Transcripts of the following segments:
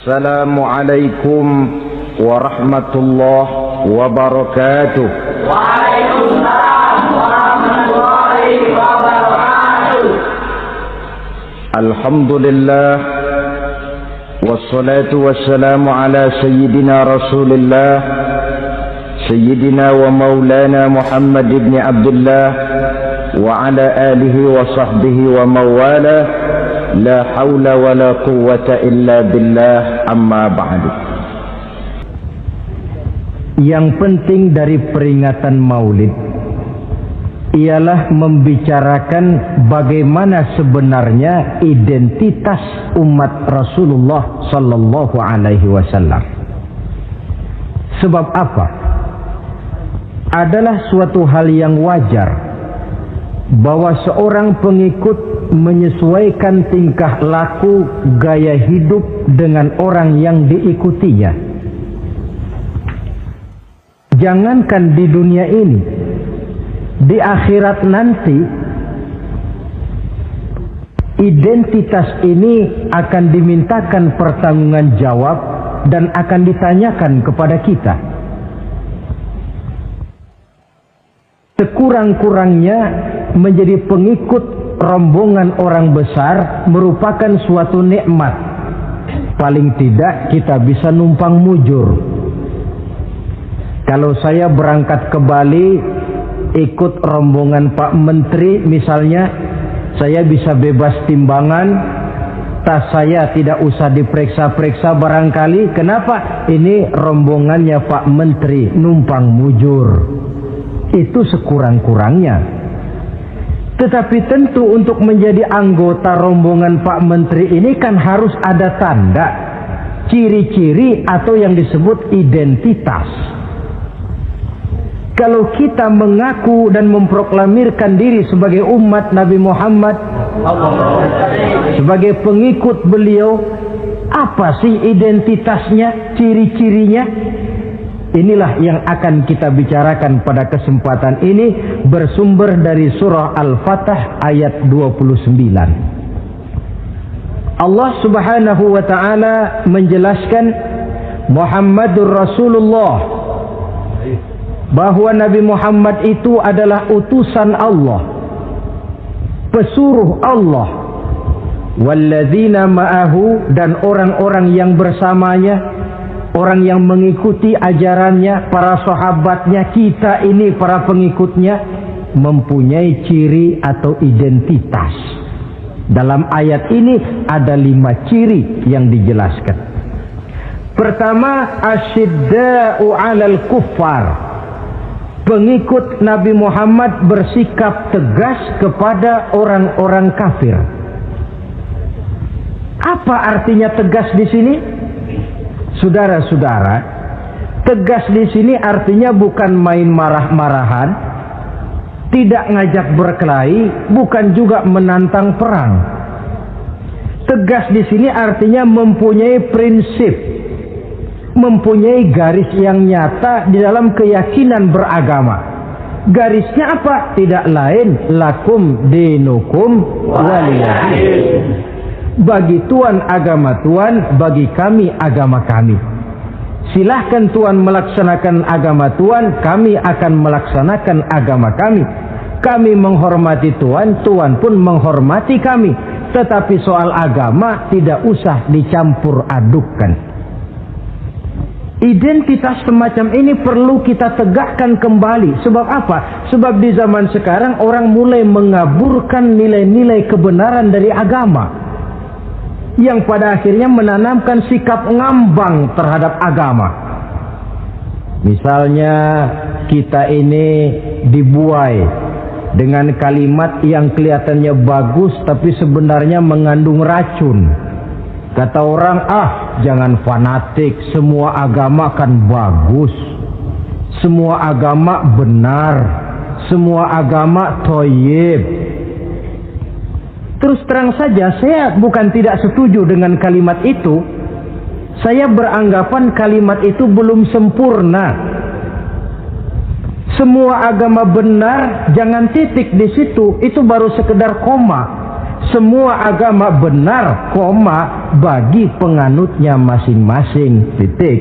Assalamualaikum warahmatullahi wabarakatuh. Waalaikumsalam warahmatullahi wabarakatuh. Alhamdulillah wassalatu wassalamu ala sayyidina Rasulillah sayyidina wa maulana Muhammad ibn Abdullah wa ala alihi wa sahbihi wa mawala. La hawla wa la quwwata illa billah, amma ba'du. Yang penting dari peringatan Maulid ialah membicarakan bagaimana sebenarnya identitas umat Rasulullah sallallahu alaihi wasallam. Sebab apa? Adalah suatu hal yang wajar bahwa seorang pengikut menyesuaikan tingkah laku, gaya hidup dengan orang yang diikutinya. Jangankan di dunia ini, di akhirat nanti identitas ini akan dimintakan pertanggungjawaban jawab dan akan ditanyakan kepada kita. Sekurang-kurangnya menjadi pengikut rombongan orang besar merupakan suatu nikmat. Paling tidak kita bisa numpang mujur. Kalau saya berangkat ke Bali ikut rombongan Pak Menteri misalnya, saya bisa bebas timbangan, tas saya tidak usah diperiksa-periksa barangkali. Kenapa? Ini rombongannya Pak Menteri, numpang mujur. Itu sekurang-kurangnya. Tetapi tentu untuk menjadi anggota rombongan Pak Menteri ini kan harus ada tanda, ciri-ciri atau yang disebut identitas. Kalau kita mengaku dan memproklamirkan diri sebagai umat Nabi Muhammad, sebagai pengikut beliau, apa sih identitasnya, ciri-cirinya? Inilah yang akan kita bicarakan pada kesempatan ini, bersumber dari surah Al-Fatah ayat 29. Allah Subhanahu wa taala menjelaskan Muhammadur Rasulullah, bahwa Nabi Muhammad itu adalah utusan Allah, pesuruh Allah. Walladzina ma'ahu, dan orang-orang yang bersamanya, orang yang mengikuti ajarannya, para sahabatnya, kita ini para pengikutnya, mempunyai ciri atau identitas. Dalam ayat ini ada 5 ciri yang dijelaskan. Pertama, asyidda'u 'alal kuffar. Pengikut Nabi Muhammad bersikap tegas kepada orang-orang kafir. Apa artinya tegas di sini? Saudara-saudara, tegas di sini artinya bukan main marah-marahan, tidak ngajak berkelahi, bukan juga menantang perang. Tegas di sini artinya mempunyai prinsip, mempunyai garis yang nyata di dalam keyakinan beragama. Garisnya apa? Tidak lain, lakum dinukum waliyadin. Bagi Tuhan agama Tuhan, bagi kami agama kami. Silahkan Tuhan melaksanakan agama Tuhan, kami akan melaksanakan agama kami. Kami menghormati Tuhan, Tuhan pun menghormati kami. Tetapi soal agama tidak usah dicampur adukkan. Identitas semacam ini perlu kita tegakkan kembali. Sebab apa? Sebab di zaman sekarang orang mulai mengaburkan nilai-nilai kebenaran dari agama, yang pada akhirnya menanamkan sikap ngambang terhadap agama. Misalnya kita ini dibuai dengan kalimat yang kelihatannya bagus tapi sebenarnya mengandung racun. Kata orang, jangan fanatik, semua agama kan bagus, semua agama benar, semua agama thayyib. Terus terang saja, saya bukan tidak setuju dengan kalimat itu. Saya beranggapan kalimat itu belum sempurna. Semua agama benar, jangan titik di situ. Itu baru sekedar koma. semua agama benar, koma, bagi penganutnya masing-masing, titik.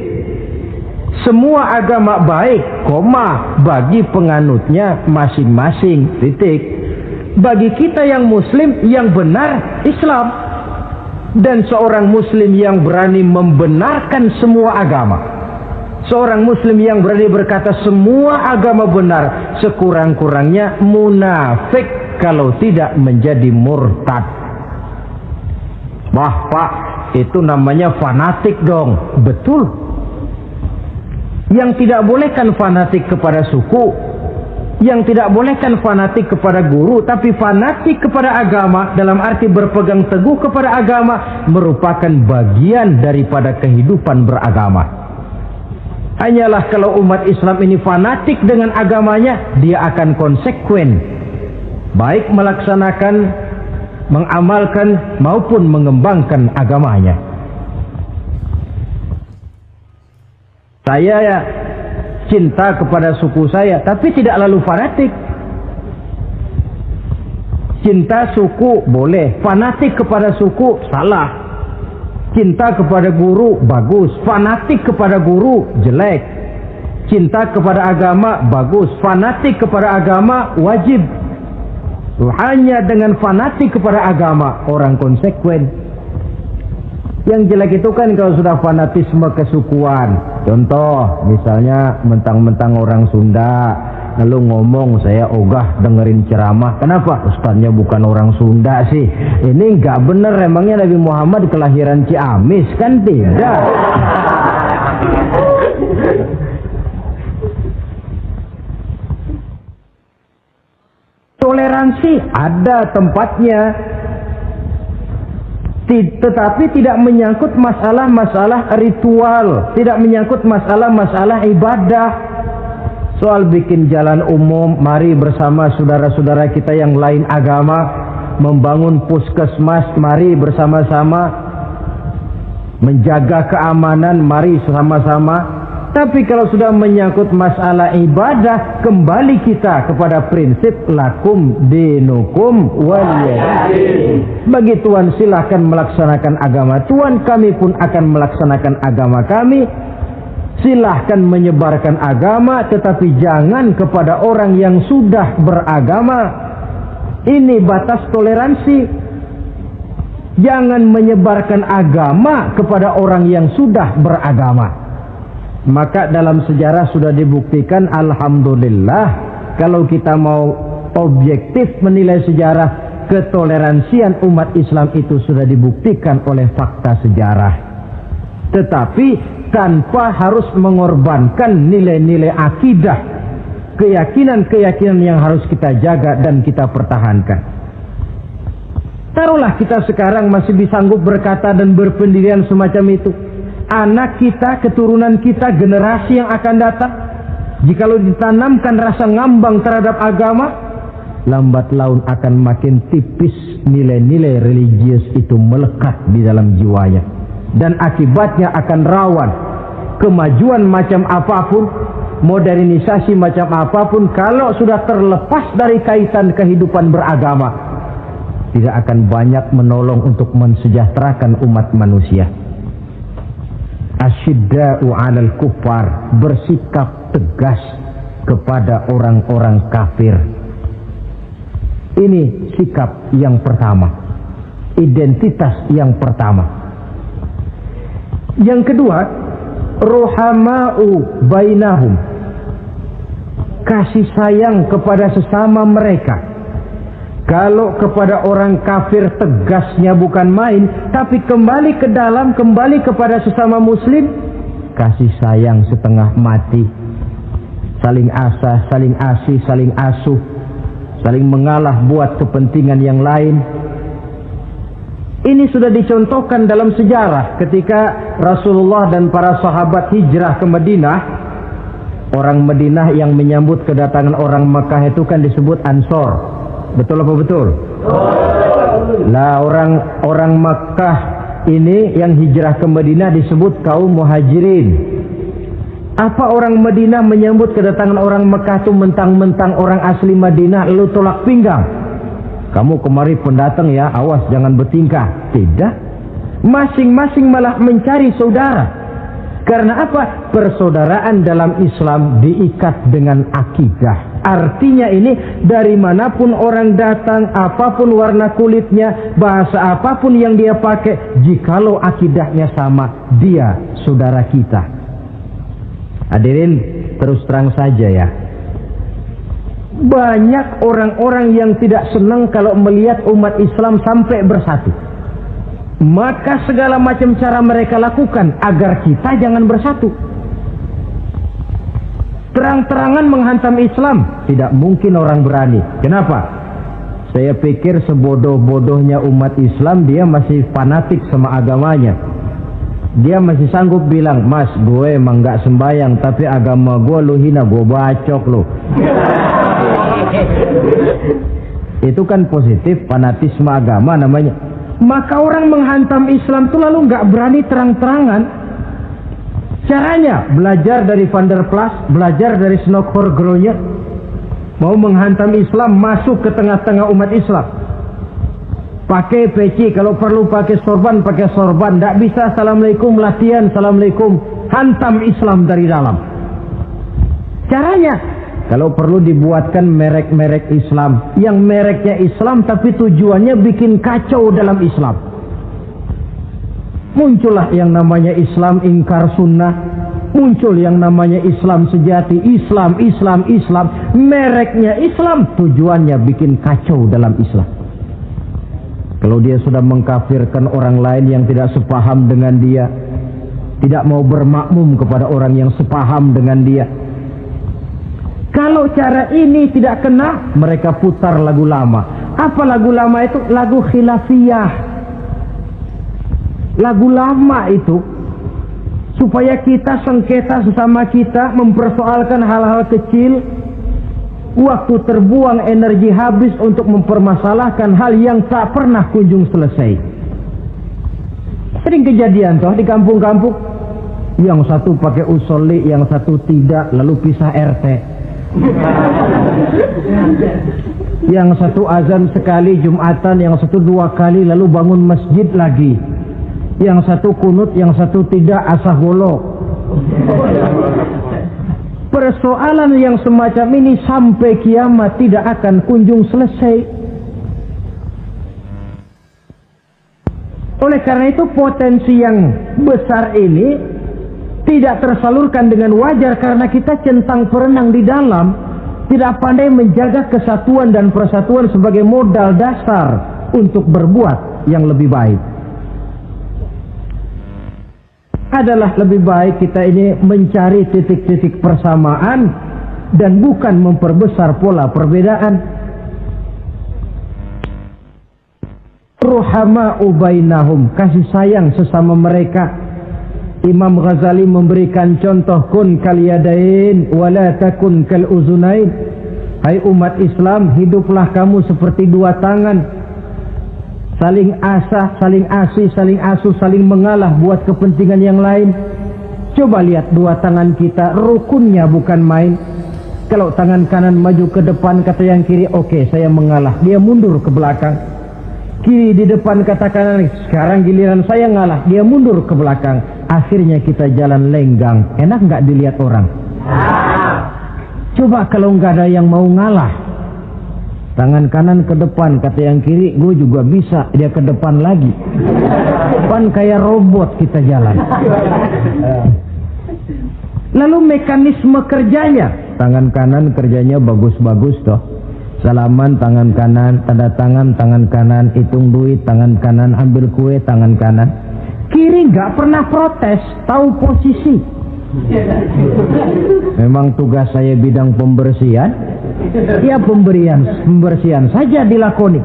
Semua agama baik, koma, bagi penganutnya masing-masing, titik. Bagi kita yang muslim, yang benar Islam. Dan seorang muslim yang berani membenarkan semua agama, seorang muslim yang berani berkata semua agama benar, sekurang-kurangnya munafik kalau tidak menjadi murtad. Wah Pak, itu namanya fanatik dong. Betul. Yang tidak boleh kan fanatik kepada suku, yang tidak boleh kan fanatik kepada guru, tapi fanatik kepada agama dalam arti berpegang teguh kepada agama merupakan bagian daripada kehidupan beragama. Hanyalah kalau umat Islam ini fanatik dengan agamanya, dia akan konsekuen, baik melaksanakan, mengamalkan maupun mengembangkan agamanya. Saya cinta kepada suku saya, tapi tidak lalu fanatik. Cinta suku boleh, fanatik kepada suku salah. Cinta kepada guru bagus, fanatik kepada guru jelek. Cinta kepada agama bagus, fanatik kepada agama wajib. Hanya dengan fanatik kepada agama orang konsekuen. Yang jelek itu kan kalau sudah fanatisme kesukuan. Contoh, misalnya mentang-mentang orang Sunda, lalu ngomong saya ogah dengerin ceramah. Kenapa? Ustaznya bukan orang Sunda sih. Ini nggak bener, emangnya Nabi Muhammad kelahiran Ciamis? Kan tidak. Toleransi ada tempatnya, tetapi tidak menyangkut masalah-masalah ritual, tidak menyangkut masalah-masalah ibadah. Soal bikin jalan umum, mari bersama saudara-saudara kita yang lain agama membangun puskesmas, mari bersama-sama menjaga keamanan, mari sama-sama. Tapi kalau sudah menyangkut masalah ibadah, kembali kita kepada prinsip lakum dinukum waliyadin. Bagi Tuhan silahkan melaksanakan agama Tuhan, kami pun akan melaksanakan agama kami. Silahkan menyebarkan agama, tetapi jangan kepada orang yang sudah beragama. Ini batas toleransi. Jangan menyebarkan agama kepada orang yang sudah beragama. Maka dalam sejarah sudah dibuktikan, alhamdulillah, kalau kita mau objektif menilai sejarah, ketoleransian umat Islam itu sudah dibuktikan oleh fakta sejarah. Tetapi tanpa harus mengorbankan nilai-nilai akidah, keyakinan-keyakinan yang harus kita jaga dan kita pertahankan. Taruhlah kita sekarang masih sanggup berkata dan berpendirian semacam itu. Anak kita, keturunan kita, generasi yang akan datang, jikalau ditanamkan rasa ngambang terhadap agama, lambat laun akan makin tipis nilai-nilai religius itu melekat di dalam jiwanya. Dan akibatnya akan rawan kemajuan macam apapun, modernisasi macam apapun, kalau sudah terlepas dari kaitan kehidupan beragama, tidak akan banyak menolong untuk mensejahterakan umat manusia. Asyidda'u 'alal kuffar, bersikap tegas kepada orang-orang kafir. Ini sikap yang pertama, identitas yang pertama. Yang kedua, ruhama'u bainahum, kasih sayang kepada sesama mereka. Kalau kepada orang kafir tegasnya bukan main, tapi kembali ke dalam, kembali kepada sesama muslim, kasih sayang setengah mati. Saling asah, saling asih, saling asuh, saling mengalah buat kepentingan yang lain. Ini sudah dicontohkan dalam sejarah ketika Rasulullah dan para sahabat hijrah ke Madinah. Orang Madinah yang menyambut kedatangan orang Mekah itu kan disebut Ansor. Betul apa betul? Lah orang Makkah ini yang hijrah ke Madinah disebut kaum Muhajirin. Apa orang Madinah menyambut kedatangan orang Makkah itu mentang-mentang orang asli Madinah lalu tolak pinggang? kamu kemari pendatang ya, awas jangan bertingkah. Tidak. Masing-masing malah mencari saudara. Karena apa? Persaudaraan dalam Islam diikat dengan akidah. Artinya ini, dari manapun orang datang, apapun warna kulitnya, bahasa apapun yang dia pakai, jikalau akidahnya sama, dia saudara kita. Hadirin, terus terang saja ya, banyak orang-orang yang tidak senang kalau melihat umat Islam sampai bersatu. Maka segala macam cara mereka lakukan agar kita jangan bersatu. Terang-terangan menghantam Islam, tidak mungkin orang berani. Kenapa? Saya pikir sebodoh-bodohnya umat Islam, dia masih fanatik sama agamanya. Dia masih sanggup bilang, mas gue emang gak sembayang, tapi agama gue lu hina, gue bacok lu. Itu kan positif, fanatisme agama namanya. Maka orang menghantam Islam itu lalu nggak berani terang-terangan. Caranya belajar dari Van der Plas, belajar dari Snokor-Gronye. Mau menghantam Islam, masuk ke tengah-tengah umat Islam. Pakai peci, kalau perlu pakai sorban, pakai sorban. Nggak bisa assalamualaikum latihan, assalamualaikum, hantam Islam dari dalam. Caranya, kalau perlu dibuatkan merek-merek Islam, yang mereknya Islam tapi tujuannya bikin kacau dalam Islam. Muncullah yang namanya Islam ingkar sunnah, muncul yang namanya Islam sejati, Islam. Mereknya Islam, tujuannya bikin kacau dalam Islam. Kalau dia sudah mengkafirkan orang lain yang tidak sepaham dengan dia, tidak mau bermakmum kepada orang yang sepaham dengan dia. Kalau cara ini tidak kena, mereka putar lagu lama. Apa lagu lama itu? Lagu khilafiyah. Lagu lama itu supaya kita sengketa sesama kita, mempersoalkan hal-hal kecil, waktu terbuang, energi habis untuk mempermasalahkan hal yang tak pernah kunjung selesai. Sering kejadian toh di kampung-kampung, yang satu pakai usolli, yang satu tidak, lalu pisah RT. Yang satu azan sekali Jumatan, yang satu 2 kali, lalu bangun masjid lagi. Yang satu kunut, yang satu tidak, asaholo. Persoalan yang semacam ini sampai kiamat tidak akan kunjung selesai. Oleh karena itu potensi yang besar ini tidak tersalurkan dengan wajar karena kita centang perenang di dalam, tidak pandai menjaga kesatuan dan persatuan sebagai modal dasar untuk berbuat yang lebih baik. Adalah lebih baik kita ini mencari titik-titik persamaan dan bukan memperbesar pola perbedaan. Ruhama'u bainahum, kasih sayang sesama mereka. Imam Ghazali memberikan contoh, kun kal yadain wala takun kal uzunain. Hai umat Islam, hiduplah kamu seperti 2 tangan, saling asah, saling asih, saling asuh, saling mengalah buat kepentingan yang lain. Coba lihat 2 tangan kita, rukunnya bukan main. Kalau tangan kanan maju ke depan, kata yang kiri, oke, saya mengalah, dia mundur ke belakang. Kiri di depan, kata kanan, sekarang giliran saya ngalah, dia mundur ke belakang. Akhirnya kita jalan lenggang. Enak nggak dilihat orang? Coba kalau nggak ada yang mau ngalah, tangan kanan ke depan, kata yang kiri, gue juga bisa, dia ke depan lagi. Depan kayak robot kita jalan. Lalu mekanisme kerjanya, tangan kanan kerjanya bagus-bagus toh. Salaman tangan kanan, tanda tangan tangan kanan, hitung duit tangan kanan, ambil kue tangan kanan. Kiri nggak pernah protes, tahu posisi. Memang tugas saya bidang pembersihan, ya pembersihan saja dilakoni.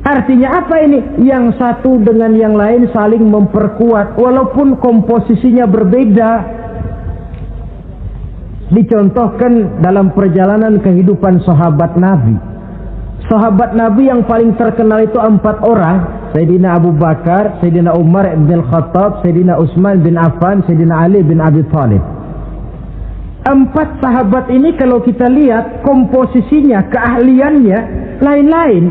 Artinya apa ini? Yang satu dengan yang lain saling memperkuat walaupun komposisinya berbeda. Dicontohkan dalam perjalanan kehidupan sahabat Nabi. Sahabat Nabi yang paling terkenal itu 4 orang. Sayyidina Abu Bakar, Sayyidina Umar bin Khattab, Sayyidina Utsman bin Affan, Sayyidina Ali bin Abi Thalib. 4 sahabat ini kalau kita lihat komposisinya, keahliannya lain-lain.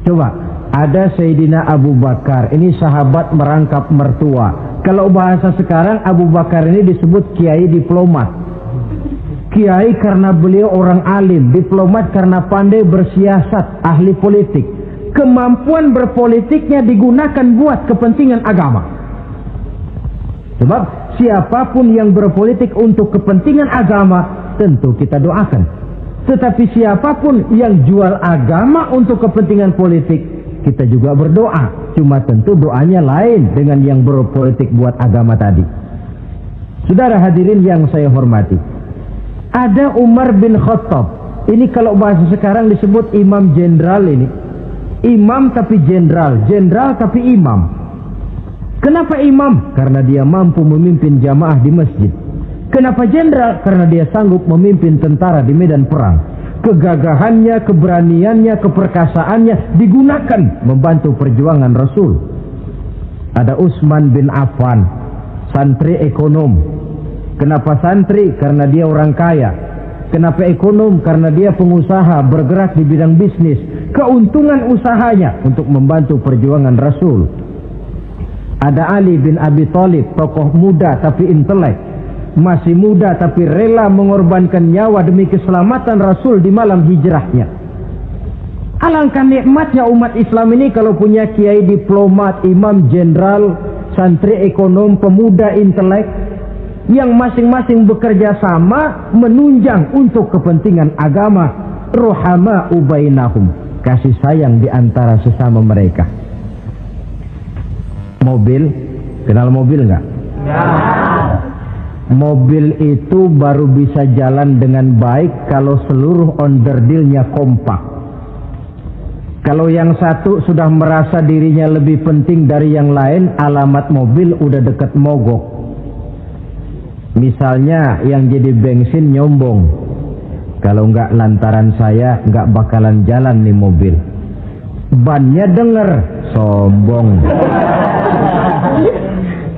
Coba, ada Sayyidina Abu Bakar, ini sahabat merangkap mertua. Kalau bahasa sekarang, Abu Bakar ini disebut kiai diplomat. Kiai karena beliau orang alim, diplomat karena pandai bersiasat, ahli politik. Kemampuan berpolitiknya digunakan buat kepentingan agama. Sebab siapapun yang berpolitik untuk kepentingan agama, tentu kita doakan. Tetapi siapapun yang jual agama untuk kepentingan politik, kita juga berdoa. Cuma tentu doanya lain dengan yang berpolitik buat agama tadi. Saudara hadirin yang saya hormati, ada Umar bin Khattab. Ini kalau bahasa sekarang disebut imam jenderal ini. Imam tapi jenderal, jenderal tapi imam. Kenapa imam? Karena dia mampu memimpin jamaah di masjid. Kenapa jenderal? Karena dia sanggup memimpin tentara di medan perang. Kegagahannya, keberaniannya, keperkasaannya digunakan membantu perjuangan Rasul. Ada Utsman bin Affan, santri ekonom. Kenapa santri? Karena dia orang kaya. Kenapa ekonom? Karena dia pengusaha bergerak di bidang bisnis. Keuntungan usahanya untuk membantu perjuangan Rasul. Ada Ali bin Abi Thalib, tokoh muda tapi intelek. Masih muda tapi rela mengorbankan nyawa demi keselamatan Rasul di malam hijrahnya. Alangkah nikmatnya umat Islam ini kalau punya kiai diplomat, imam jenderal, santri ekonom, pemuda intelek, yang masing-masing bekerja sama menunjang untuk kepentingan agama. Ruhama ubainahum, kasih sayang di antara sesama mereka. Mobil, kenal mobil nggak? Ya. Mobil itu baru bisa jalan dengan baik kalau seluruh onderdilnya kompak. Kalau yang satu sudah merasa dirinya lebih penting dari yang lain, alamat mobil udah deket mogok. Misalnya yang jadi bensin nyombong, kalau nggak lantaran saya nggak bakalan jalan nih mobil. Bannya denger, sombong.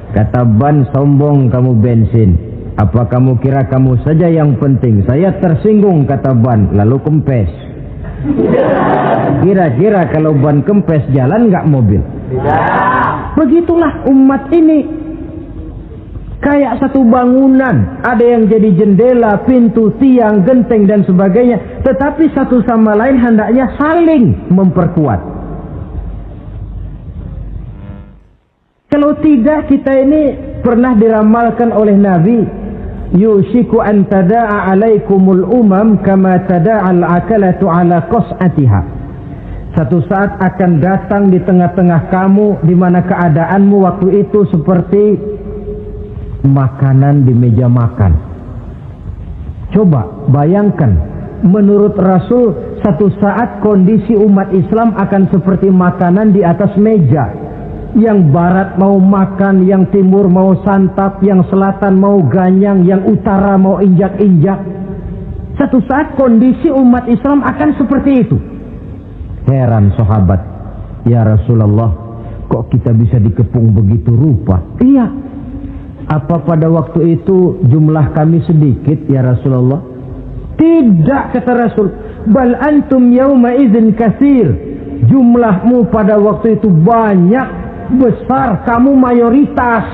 Kata ban, sombong kamu bensin. Apa kamu kira kamu saja yang penting? Saya tersinggung, kata ban, lalu kempes. Kira-kira kalau ban kempes jalan nggak mobil? Begitulah umat ini. Kayak satu bangunan, ada yang jadi jendela, pintu, tiang, genteng dan sebagainya. Tetapi satu sama lain hendaknya saling memperkuat. Kalau tidak, kita ini pernah diramalkan oleh Nabi, yushiku an tada'a alaikumul umam kama tada'al akalatu ala qas'atiha. Satu saat akan datang di tengah-tengah kamu di mana keadaanmu waktu itu seperti makanan di meja makan. Coba bayangkan, menurut Rasul satu saat kondisi umat Islam akan seperti makanan di atas meja. Yang barat mau makan, yang timur mau santap, yang selatan mau ganyang, yang utara mau injak-injak. Satu saat kondisi umat Islam akan seperti itu. Heran sahabat, ya Rasulullah, kok kita bisa dikepung begitu rupa? Iya. Apa pada waktu itu jumlah kami sedikit ya Rasulullah? Tidak, kata Rasul. Bal antum yawma idzin katsir. Jumlahmu pada waktu itu banyak, besar, kamu mayoritas.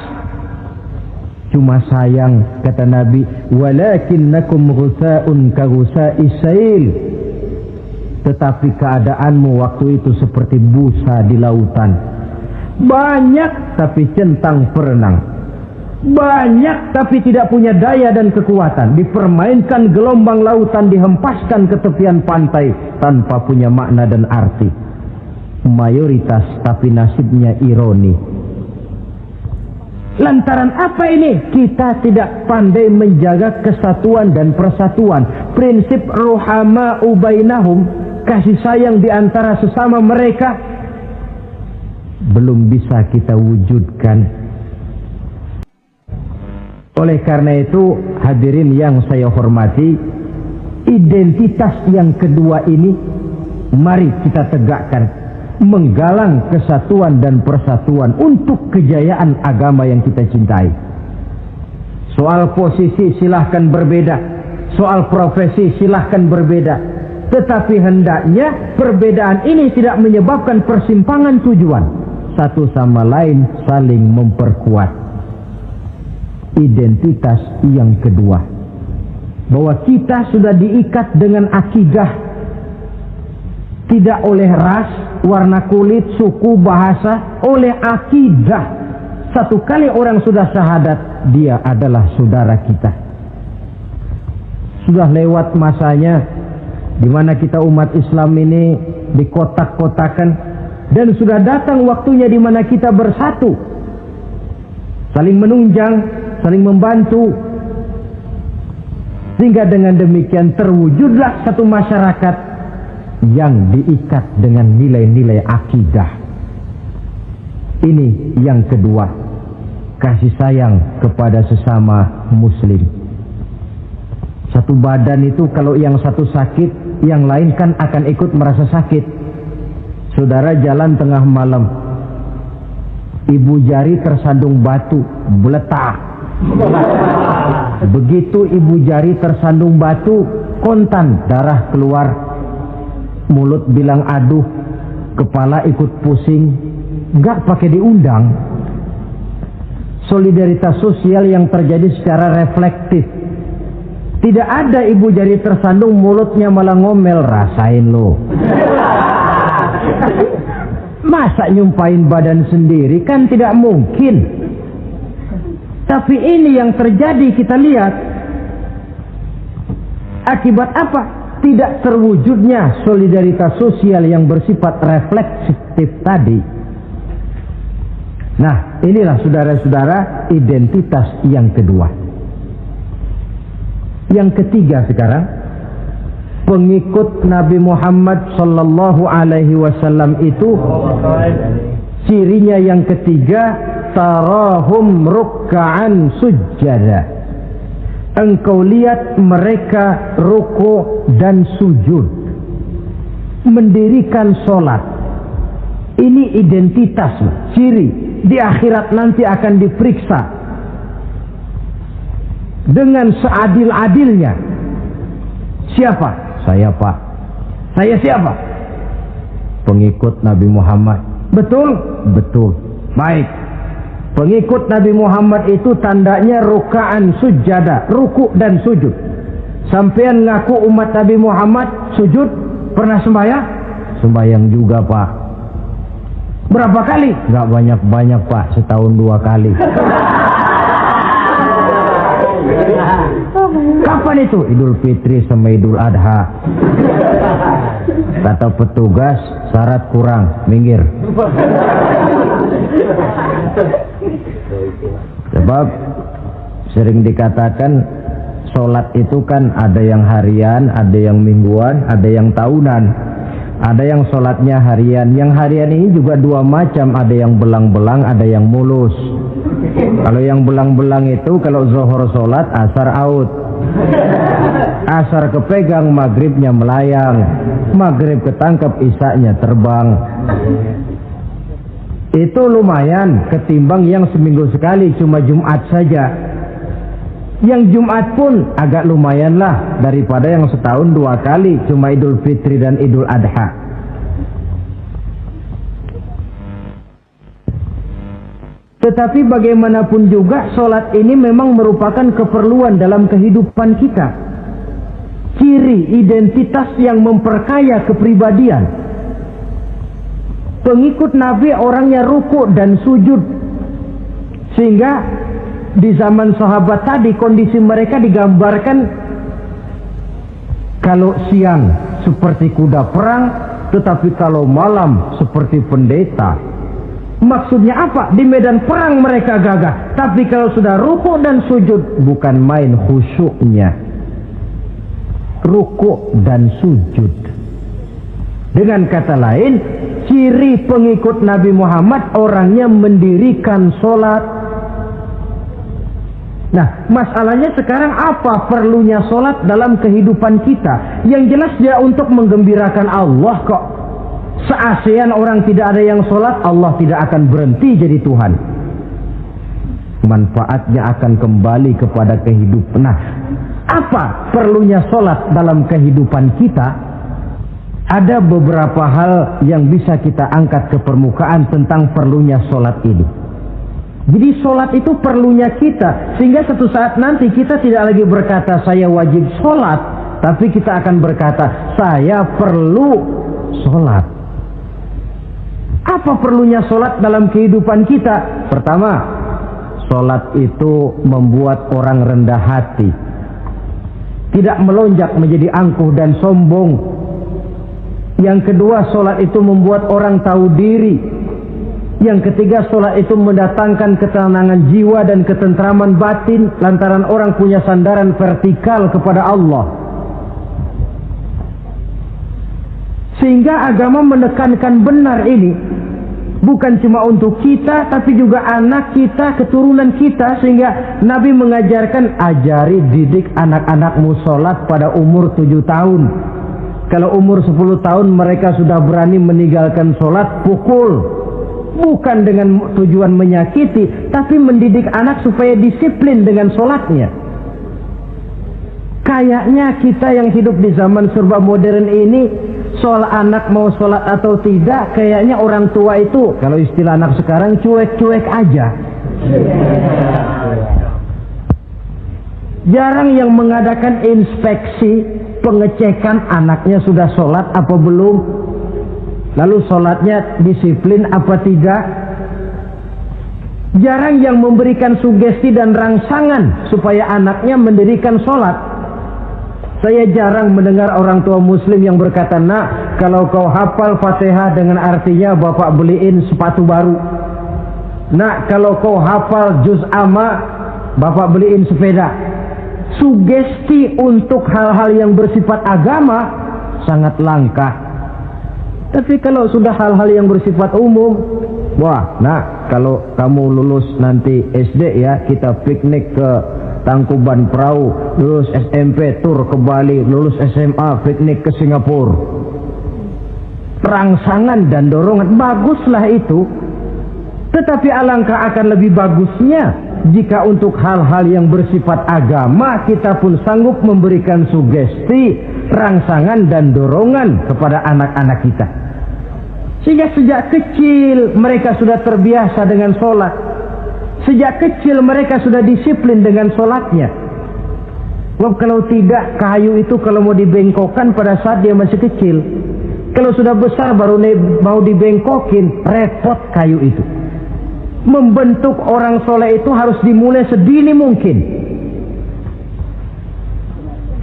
Cuma sayang, kata Nabi, walakinnakum ghusa'un ka ghusa'is sail. Tetapi keadaanmu waktu itu seperti busa di lautan. Banyak tapi centang perenang. Banyak tapi tidak punya daya dan kekuatan. Dipermainkan gelombang lautan, dihempaskan ke tepian pantai tanpa punya makna dan arti. Mayoritas tapi nasibnya ironi. Lantaran apa ini? Kita tidak pandai menjaga kesatuan dan persatuan. Prinsip ruhama ubainahum, kasih sayang di antara sesama mereka, belum bisa kita wujudkan. Oleh karena itu, hadirin yang saya hormati, identitas yang kedua ini mari kita tegakkan. Menggalang kesatuan dan persatuan untuk kejayaan agama yang kita cintai. Soal posisi silahkan berbeda, soal profesi silahkan berbeda, Tetapi hendaknya perbedaan ini tidak menyebabkan persimpangan tujuan. Satu sama lain saling memperkuat. Identitas yang kedua, bahwa kita sudah diikat dengan akidah, tidak oleh ras, warna kulit, suku, bahasa, oleh akidah. Satu kali orang sudah syahadat, dia adalah saudara kita. Sudah lewat masanya di mana kita umat Islam ini dikotak-kotakan, dan sudah datang waktunya di mana kita bersatu, saling menunjang, saling membantu, sehingga dengan demikian terwujudlah satu masyarakat yang diikat dengan nilai-nilai akidah. Ini yang kedua, kasih sayang kepada sesama muslim. Satu badan itu kalau yang satu sakit, yang lain kan akan ikut merasa sakit. Saudara jalan tengah malam, ibu jari tersandung batu, meletak. Begitu ibu jari tersandung batu, kontan, darah keluar, mulut bilang aduh, kepala ikut pusing, nggak pakai diundang. Solidaritas sosial yang terjadi secara reflektif. Tidak ada ibu jari tersandung mulutnya malah ngomel, rasain lo. Masa nyumpain badan sendiri, kan tidak mungkin. Tapi ini yang terjadi, kita lihat. Akibat apa? Tidak terwujudnya solidaritas sosial yang bersifat refleksif tadi. Nah, inilah saudara-saudara identitas yang kedua. Yang ketiga sekarang, pengikut Nabi Muhammad sallallahu alaihi wasallam itu cirinya yang ketiga, tarahum ruk'an sujjada. Engkau lihat mereka ruku' dan sujud, mendirikan solat. Ini identitas, ciri. Di akhirat nanti akan diperiksa dengan seadil-adilnya. Siapa? Saya, Pak. Saya siapa? Pengikut Nabi Muhammad. Betul? Betul. Baik. Pengikut Nabi Muhammad itu tandanya ruka'an sujada, ruku' dan sujud. Sampean ngaku umat Nabi Muhammad, sujud, pernah sembahyang? Sembahyang juga, Pak. Berapa kali? Nggak banyak-banyak, Pak, setahun 2 kali. Kapan itu? Idul Fitri sama Idul Adha. Kata petugas, syarat kurang, minggir. Sebab sering dikatakan sholat itu kan ada yang harian, ada yang mingguan, ada yang tahunan. Ada yang sholatnya harian. Yang harian ini juga 2 macam, ada yang belang-belang, ada yang mulus. Kalau yang belang-belang itu kalau zuhur sholat, asar out. Asar kepegang, maghribnya melayang. Maghrib ketangkep, isaknya terbang. Itu lumayan ketimbang yang seminggu sekali cuma Jumat saja. Yang Jumat pun agak lumayan lah daripada yang setahun 2 kali cuma Idul Fitri dan Idul Adha. Tetapi bagaimanapun juga sholat ini memang merupakan keperluan dalam kehidupan kita. Ciri identitas yang memperkaya kepribadian. Pengikut Nabi orangnya ruku' dan sujud. Sehingga di zaman sahabat tadi kondisi mereka digambarkan kalau siang seperti kuda perang, tetapi kalau malam seperti pendeta. Maksudnya apa? Di medan perang mereka gagah, tapi kalau sudah ruku' dan sujud bukan main khusyuknya. Ruku' dan sujud. Dengan kata lain, ciri pengikut Nabi Muhammad orangnya mendirikan sholat. Nah, masalahnya sekarang apa perlunya sholat dalam kehidupan kita? Yang jelas dia untuk menggembirakan Allah kok. Se-ASEAN orang tidak ada yang sholat, Allah tidak akan berhenti jadi Tuhan. Manfaatnya akan kembali kepada kehidupan. Nah, apa perlunya sholat dalam kehidupan kita? Ada beberapa hal yang bisa kita angkat ke permukaan tentang perlunya sholat ini. Jadi sholat itu perlunya kita, sehingga suatu saat nanti kita tidak lagi berkata saya wajib sholat, tapi kita akan berkata saya perlu sholat. Apa perlunya sholat dalam kehidupan kita? Pertama, sholat itu membuat orang rendah hati, tidak melonjak menjadi angkuh dan sombong. Yang kedua, sholat itu membuat orang tahu diri. Yang ketiga, sholat itu mendatangkan ketenangan jiwa dan ketentraman batin lantaran orang punya sandaran vertikal kepada Allah. Sehingga agama menekankan benar ini bukan cuma untuk kita, tapi juga anak kita, keturunan kita. Sehingga Nabi mengajarkan, ajari, didik anak-anakmu sholat pada umur 7 tahun. Kalau umur 10 tahun mereka sudah berani meninggalkan sholat, pukul. Bukan dengan tujuan menyakiti, tapi mendidik anak supaya disiplin dengan sholatnya. Kayaknya kita yang hidup di zaman serba modern ini, soal anak mau sholat atau tidak, kayaknya orang tua itu, kalau istilah anak sekarang, cuek-cuek aja. Jarang yang mengadakan inspeksi, pengecekan anaknya sudah sholat apa belum, lalu sholatnya disiplin apa tidak. Jarang yang memberikan sugesti dan rangsangan supaya anaknya mendirikan sholat. Saya jarang mendengar orang tua muslim yang berkata, nak, kalau kau hafal Fatihah dengan artinya bapak beliin sepatu baru. Nak, kalau kau hafal juz amma, bapak beliin sepeda. Sugesti untuk hal-hal yang bersifat agama sangat langka. Tapi kalau sudah hal-hal yang bersifat umum, wah, nah, kalau kamu lulus nanti SD ya, kita piknik ke Tangkuban Perahu, lulus SMP tur ke Bali, lulus SMA piknik ke Singapura. Rangsangan dan dorongan, baguslah itu. Tetapi alangkah akan lebih bagusnya jika untuk hal-hal yang bersifat agama kita pun sanggup memberikan sugesti, rangsangan dan dorongan kepada anak-anak kita. Sehingga sejak kecil mereka sudah terbiasa dengan sholat. Sejak kecil mereka sudah disiplin dengan sholatnya. Wah, kalau tidak, kayu itu kalau mau dibengkokkan pada saat dia masih kecil. Kalau sudah besar baru mau dibengkokin, repot kayu itu. Membentuk orang soleh itu harus dimulai sedini mungkin.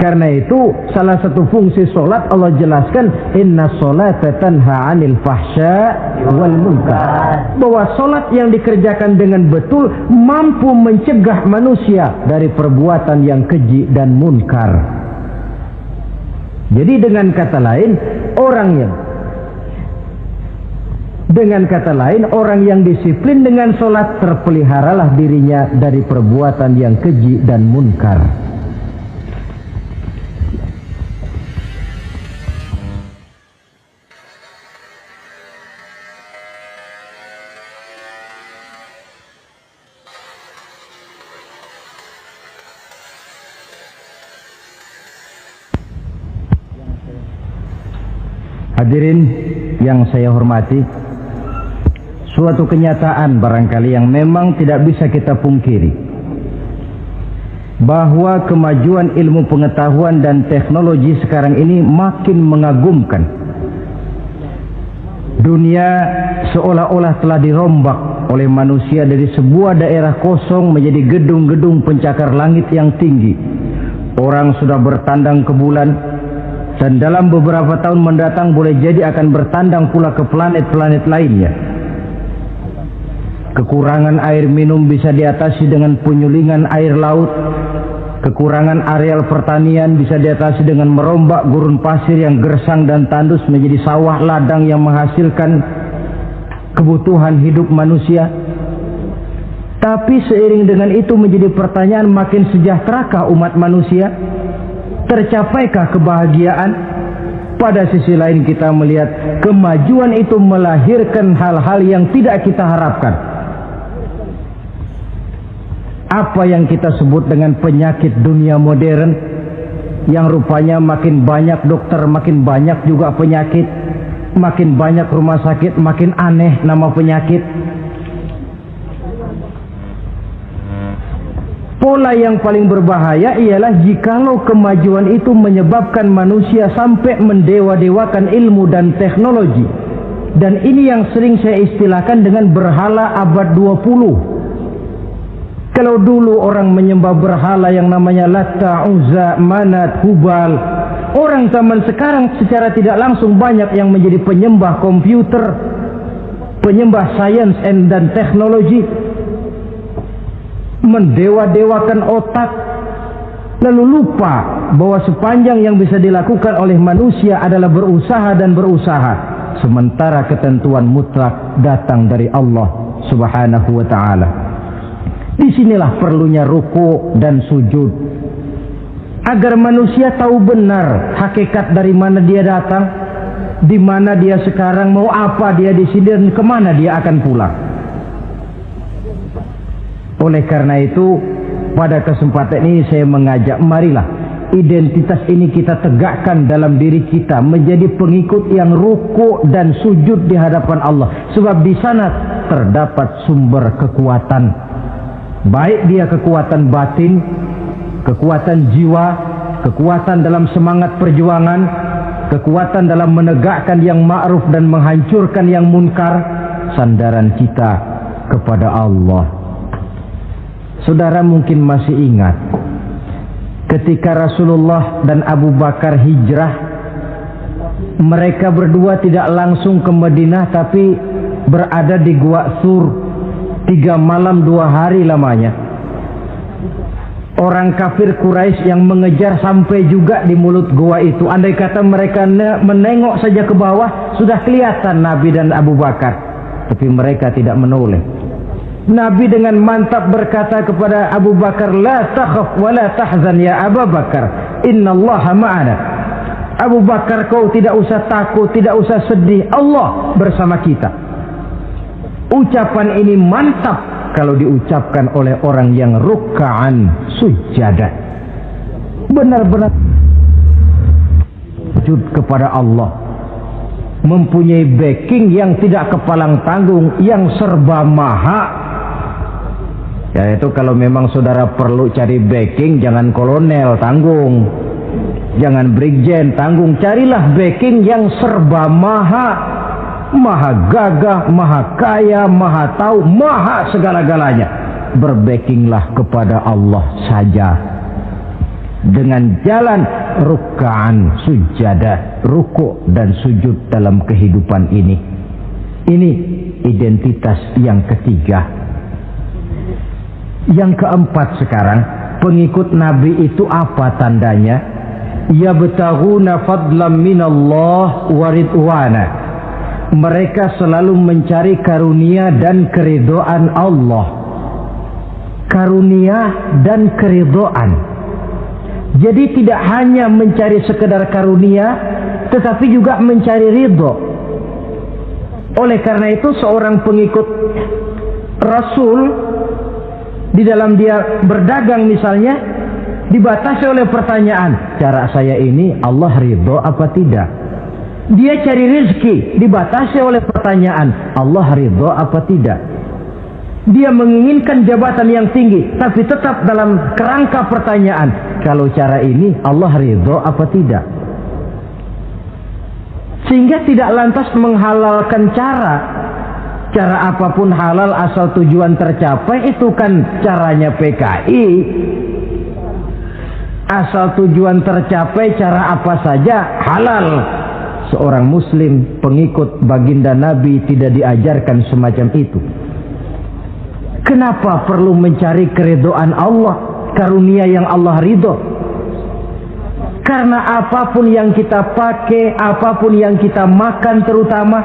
Karena itu salah satu fungsi solat Allah jelaskan, inna solata tanha 'anil fahsya wal munkar. Bahwa solat yang dikerjakan dengan betul mampu mencegah manusia dari perbuatan yang keji dan munkar. Jadi dengan kata lain, orang yang disiplin dengan sholat, terpeliharalah dirinya dari perbuatan yang keji dan munkar. Hadirin yang saya hormati, suatu kenyataan barangkali yang memang tidak bisa kita pungkiri, bahwa kemajuan ilmu pengetahuan dan teknologi sekarang ini makin mengagumkan. Dunia seolah-olah telah dirombak oleh manusia dari sebuah daerah kosong menjadi gedung-gedung pencakar langit yang tinggi. Orang sudah bertandang ke bulan, dan dalam beberapa tahun mendatang boleh jadi akan bertandang pula ke planet-planet lainnya. Kekurangan air minum bisa diatasi dengan penyulingan air laut. Kekurangan areal pertanian bisa diatasi dengan merombak gurun pasir yang gersang dan tandus menjadi sawah ladang yang menghasilkan kebutuhan hidup manusia. Tapi seiring dengan itu menjadi pertanyaan, makin sejahterakah umat manusia? Tercapaikah kebahagiaan? Pada sisi lain kita melihat kemajuan itu melahirkan hal-hal yang tidak kita harapkan. Apa yang kita sebut dengan penyakit dunia modern, yang rupanya makin banyak dokter, makin banyak juga penyakit, makin banyak rumah sakit, makin aneh nama penyakit. Pola yang paling berbahaya ialah jikalau kemajuan itu menyebabkan manusia sampai mendewa-dewakan ilmu dan teknologi. Dan ini yang sering saya istilahkan dengan berhala abad 20. Kalau dulu orang menyembah berhala yang namanya Latta, Uzza, Manat, Hubal, orang zaman sekarang secara tidak langsung banyak yang menjadi penyembah komputer, penyembah sains dan teknologi, mendewa-dewakan otak, lalu lupa bahwa sepanjang yang bisa dilakukan oleh manusia adalah berusaha dan berusaha, sementara ketentuan mutlak datang dari Allah Subhanahu wa ta'ala. Disinilah perlunya ruku dan sujud, agar manusia tahu benar hakikat dari mana dia datang, di mana dia sekarang, mau apa dia di sini, dan kemana dia akan pulang. Oleh karena itu, pada kesempatan ini saya mengajak, marilah identitas ini kita tegakkan dalam diri kita, menjadi pengikut yang ruku dan sujud di hadapan Allah. Sebab di sana terdapat sumber kekuatan, baik dia kekuatan batin, kekuatan jiwa, kekuatan dalam semangat perjuangan, kekuatan dalam menegakkan yang ma'ruf dan menghancurkan yang munkar. Sandaran kita kepada Allah. Saudara mungkin masih ingat ketika Rasulullah dan Abu Bakar hijrah, mereka berdua tidak langsung ke Madinah tapi berada di Gua Sur 3 malam 2 hari lamanya. Orang kafir Quraisy yang mengejar sampai juga di mulut gua itu. Andai kata mereka menengok saja ke bawah, sudah kelihatan Nabi dan Abu Bakar, tapi mereka tidak menoleh. Nabi dengan mantap berkata kepada Abu Bakar, la takhaf wa la tahzan ya Abu Bakar, innallaha ma'ana. Abu Bakar, kau tidak usah takut, tidak usah sedih, Allah bersama kita. Ucapan ini mantap kalau diucapkan oleh orang yang ruk'an sujadah, benar-benar sujud kepada Allah, mempunyai backing yang tidak kepalang tanggung, yang serba maha. Ya, itu kalau memang saudara perlu cari backing, jangan kolonel tanggung, jangan brigjen tanggung, carilah backing yang serba maha, maha gagah, maha kaya, maha tahu, maha segala-galanya. Berbackinglah kepada Allah saja dengan jalan ruk'an sujadah, ruku' dan sujud dalam kehidupan ini. Ini identitas yang ketiga. Yang keempat sekarang, pengikut Nabi itu apa tandanya? Yabtaghuna fadlan minallah wa ridwana. Mereka selalu mencari karunia dan keridhaan Allah. Karunia dan keridhaan. Jadi tidak hanya mencari sekedar karunia, tetapi juga mencari ridho. Oleh karena itu seorang pengikut Rasul, di dalam dia berdagang misalnya, dibatasi oleh pertanyaan, cara saya ini Allah ridho apa tidak? Dia cari rezeki, dibatasi oleh pertanyaan, Allah ridho apa tidak? Dia menginginkan jabatan yang tinggi, tapi tetap dalam kerangka pertanyaan, kalau cara ini Allah ridho apa tidak? Sehingga tidak lantas menghalalkan cara apapun halal asal tujuan tercapai. Itu kan caranya PKI. Asal tujuan tercapai, cara apa saja halal. Seorang muslim pengikut baginda Nabi tidak diajarkan semacam itu. Kenapa perlu mencari keridhaan Allah, karunia yang Allah ridho? Karena apapun yang kita pakai, apapun yang kita makan terutama,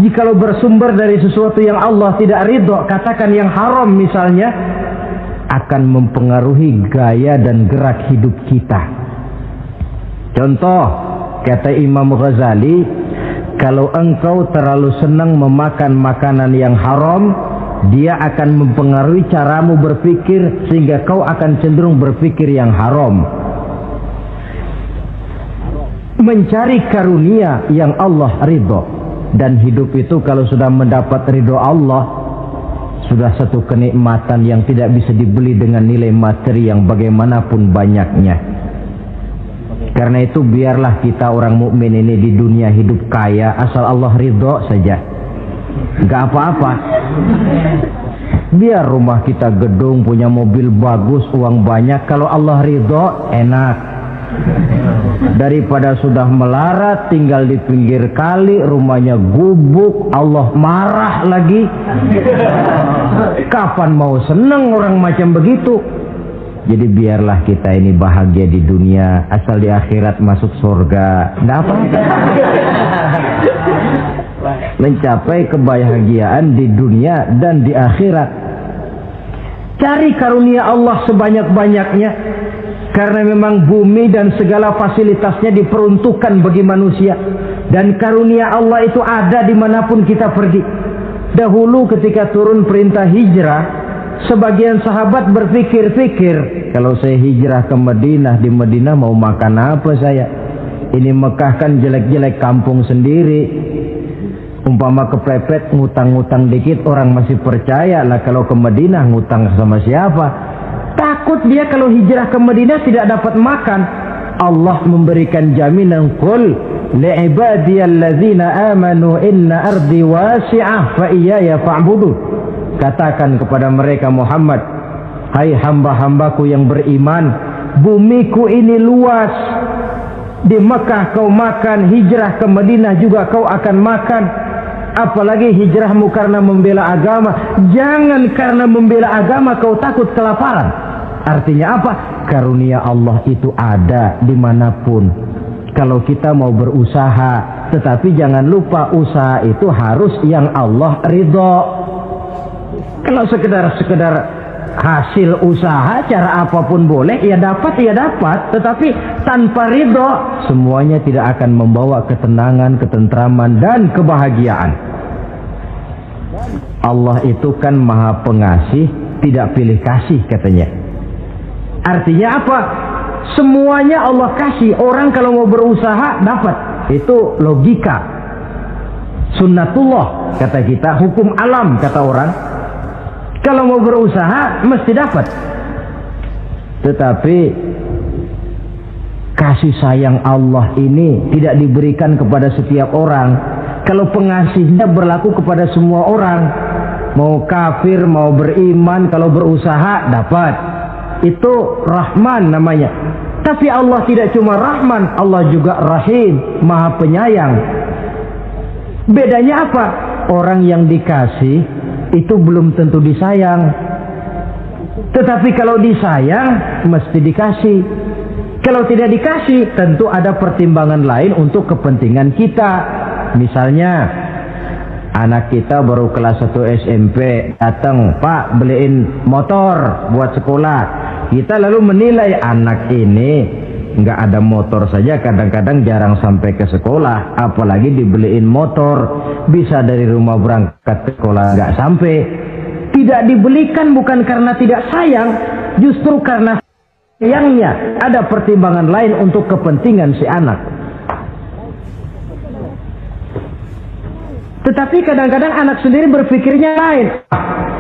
jikalau bersumber dari sesuatu yang Allah tidak ridho, katakan yang haram misalnya, akan mempengaruhi gaya dan gerak hidup kita. Contoh, kata Imam Ghazali, kalau engkau terlalu senang memakan makanan yang haram, dia akan mempengaruhi caramu berpikir, sehingga kau akan cenderung berpikir yang haram. mencari karunia yang Allah ridho. Dan hidup itu kalau sudah mendapat ridho Allah, sudah satu kenikmatan yang tidak bisa dibeli dengan nilai materi yang bagaimanapun banyaknya. Karena itu biarlah kita orang mukmin ini di dunia hidup kaya asal Allah ridho saja, nggak apa-apa. Biar rumah kita gedung, punya mobil bagus, uang banyak, kalau Allah ridho enak. Daripada sudah melarat tinggal di pinggir kali, rumahnya gubuk, Allah marah lagi. Kapan mau seneng orang macam begitu? Jadi biarlah kita ini bahagia di dunia, asal di akhirat masuk surga, nggak apa-apa. Mencapai kebahagiaan di dunia dan di akhirat. Cari karunia Allah sebanyak-banyaknya, karena memang bumi dan segala fasilitasnya diperuntukkan bagi manusia, dan karunia Allah itu ada dimanapun kita pergi. Dahulu ketika turun perintah hijrah, sebagian sahabat berpikir-pikir, kalau saya hijrah ke Madinah, di Madinah mau makan apa saya? Ini Mekah kan jelek-jelek, kampung sendiri. Umpama kepepet ngutang-ngutang dikit orang masih percaya lah, kalau ke Madinah ngutang sama siapa? Takut dia kalau hijrah ke Madinah tidak dapat makan. Allah memberikan jaminan, qul li'ibadiyalladzina amanu inna ardi wasi'ah fa iyaya fa'budu. Katakan kepada mereka Muhammad, hai hamba-hambaku yang beriman, bumiku ini luas. Di Mekah kau makan, hijrah ke Madinah juga kau akan makan. Apalagi hijrahmu karena membela agama. Jangan karena membela agama kau takut kelaparan. Artinya apa? Karunia Allah itu ada dimanapun. Kalau kita mau berusaha, tetapi jangan lupa usaha itu harus yang Allah ridho. Kalau sekedar hasil usaha cara apapun boleh, ya dapat. Tetapi tanpa ridho, semuanya tidak akan membawa ketenangan, ketentraman, dan kebahagiaan. Allah itu kan maha pengasih, tidak pilih kasih katanya. Artinya apa? Semuanya Allah kasih. Orang kalau mau berusaha dapat. Itu logika. Sunnatullah kata kita, hukum alam kata orang. Kalau mau berusaha mesti dapat. Tetapi kasih sayang Allah ini tidak diberikan kepada setiap orang. Kalau pengasihnya berlaku kepada semua orang, mau kafir mau beriman, kalau berusaha dapat. Itu Rahman namanya. Tapi Allah tidak cuma Rahman, Allah juga Rahim, maha penyayang. Bedanya apa? Orang yang dikasih itu belum tentu disayang. Tetapi kalau disayang mesti dikasih. Kalau tidak dikasih tentu ada pertimbangan lain untuk kepentingan kita. Misalnya anak kita baru kelas 1 SMP, datang, Pak beliin motor buat sekolah. Kita lalu menilai anak ini nggak ada motor saja kadang-kadang jarang sampai ke sekolah, apalagi dibeliin motor, bisa dari rumah berangkat ke sekolah nggak sampai. Tidak dibelikan bukan karena tidak sayang, justru karena sayangnya ada pertimbangan lain untuk kepentingan si anak. Tetapi kadang-kadang anak sendiri berpikirnya lain.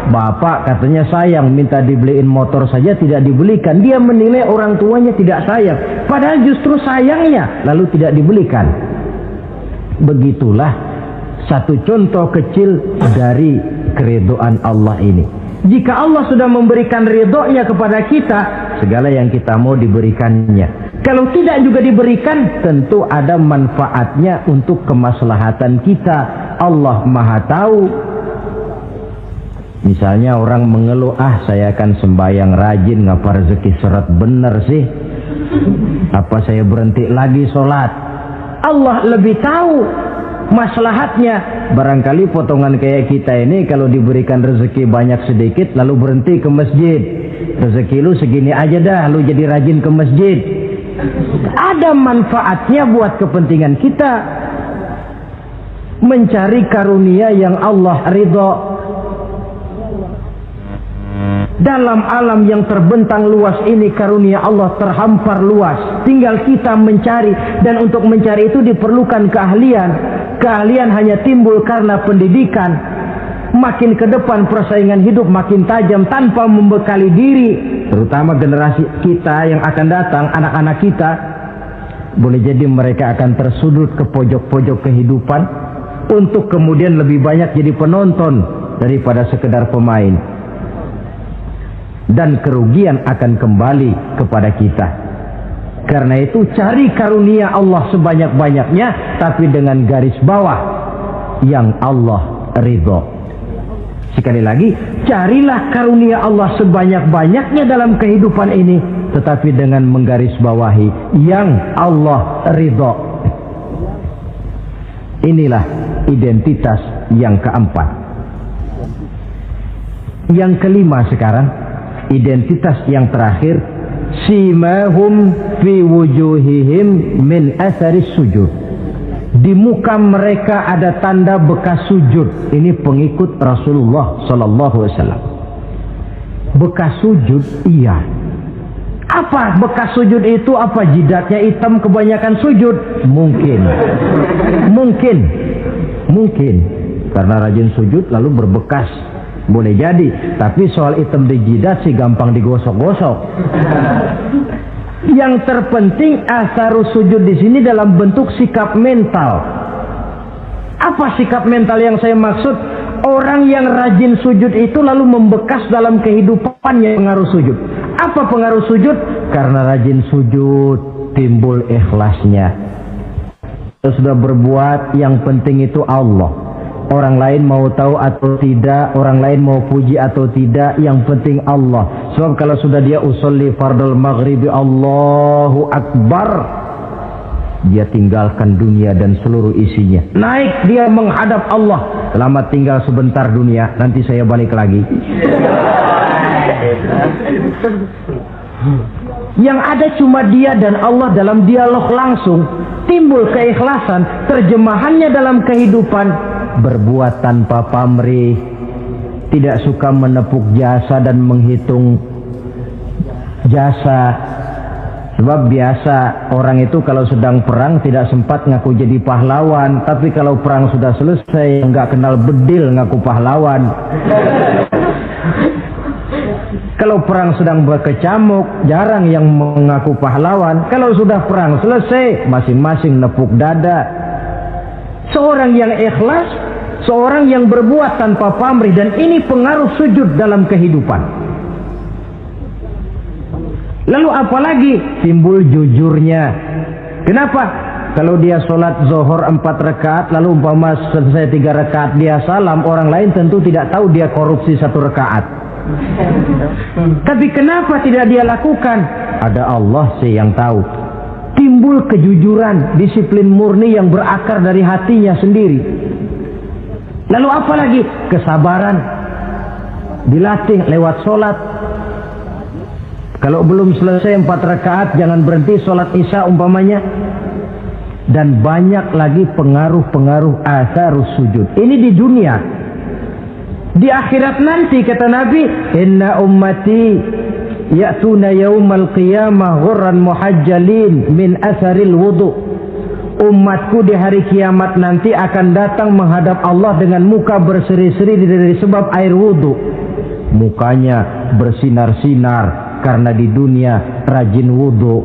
Bapak katanya sayang, minta dibeliin motor saja tidak dibelikan. Dia menilai orang tuanya tidak sayang, padahal justru sayangnya lalu tidak dibelikan. Begitulah satu contoh kecil dari keridhaan Allah ini. Jika Allah sudah memberikan ridhonya kepada kita, segala yang kita mau diberikannya. Kalau tidak juga diberikan, tentu ada manfaatnya untuk kemaslahatan kita. Allah maha tahu. Misalnya orang mengeluh, saya akan sembahyang rajin, ngapa rezeki seret bener sih? Apa saya berhenti lagi sholat? Allah lebih tahu maslahatnya. Barangkali potongan kayak kita ini kalau diberikan rezeki banyak sedikit lalu berhenti ke masjid. Rezeki lu segini aja dah, lu jadi rajin ke masjid. Ada manfaatnya buat kepentingan kita. Mencari karunia yang Allah ridho. Dalam alam yang terbentang luas ini karunia Allah terhampar luas. Tinggal kita mencari, dan untuk mencari itu diperlukan keahlian. Keahlian hanya timbul karena pendidikan. Makin ke depan persaingan hidup makin tajam tanpa membekali diri. Terutama generasi kita yang akan datang, anak-anak kita. Boleh jadi mereka akan tersudut ke pojok-pojok kehidupan untuk kemudian lebih banyak jadi penonton daripada sekedar pemain. Dan kerugian akan kembali kepada kita. Karena itu cari karunia Allah sebanyak-banyaknya, tapi dengan garis bawah yang Allah ridho. Sekali lagi, carilah karunia Allah sebanyak-banyaknya dalam kehidupan ini, tetapi dengan menggarisbawahi yang Allah ridho. Inilah identitas yang keempat. Yang kelima sekarang, identitas yang terakhir, simahum fi wujuhihim min atharis sujud. Di muka mereka ada tanda bekas sujud. Ini pengikut Rasulullah sallallahu alaihi wasallam. Bekas sujud, iya. Apa bekas sujud itu? Apa jidatnya hitam kebanyakan sujud? Mungkin. Karena rajin sujud lalu berbekas. Boleh jadi, tapi soal hitam di jidat sih gampang digosok-gosok. Yang terpenting asarus sujud di sini dalam bentuk sikap mental. Apa sikap mental yang saya maksud? Orang yang rajin sujud itu lalu membekas dalam kehidupannya pengaruh sujud. Apa pengaruh sujud? Karena rajin sujud timbul ikhlasnya. Sudah berbuat, yang penting itu Allah. Orang lain mau tahu atau tidak, orang lain mau puji atau tidak, yang penting Allah. Sebab kalau sudah dia usolli fardal maghribi Allahu Akbar, dia tinggalkan dunia dan seluruh isinya. Naik dia menghadap Allah. Selamat tinggal sebentar dunia, nanti saya balik lagi. Yang ada cuma dia dan Allah dalam dialog langsung. Timbul keikhlasan, terjemahannya dalam kehidupan. Berbuat tanpa pamrih, tidak suka menepuk jasa dan menghitung jasa. Sebab biasa orang itu kalau sedang perang tidak sempat ngaku jadi pahlawan, tapi kalau perang sudah selesai nggak kenal bedil ngaku pahlawan. Kalau perang sedang berkecamuk, jarang yang mengaku pahlawan. Kalau sudah perang selesai, masing-masing nepuk dada. Seorang yang ikhlas, seorang yang berbuat tanpa pamrih, dan ini pengaruh sujud dalam kehidupan. Lalu apalagi timbul jujurnya. Kenapa? Kalau dia sholat zuhur 4 rakaat, lalu umpama selesai 3 rakaat dia salam, orang lain tentu tidak tahu dia korupsi 1 rakaat. Tapi kenapa tidak dia lakukan? Ada Allah sih yang tahu. Timbul kejujuran, disiplin murni yang berakar dari hatinya sendiri. Lalu apa lagi? Kesabaran. Dilatih lewat sholat. Kalau belum selesai 4 rakaat, jangan berhenti sholat isya umpamanya. Dan banyak lagi pengaruh-pengaruh asarus sujud. Ini di dunia. Di akhirat nanti kata Nabi, inna ummati ya'tuna yaumal qiyamah ghurran muhajjalin min asaril wudu. Umatku di hari kiamat nanti akan datang menghadap Allah dengan muka berseri-seri dari sebab air wudu. Mukanya bersinar-sinar karena di dunia rajin wudu.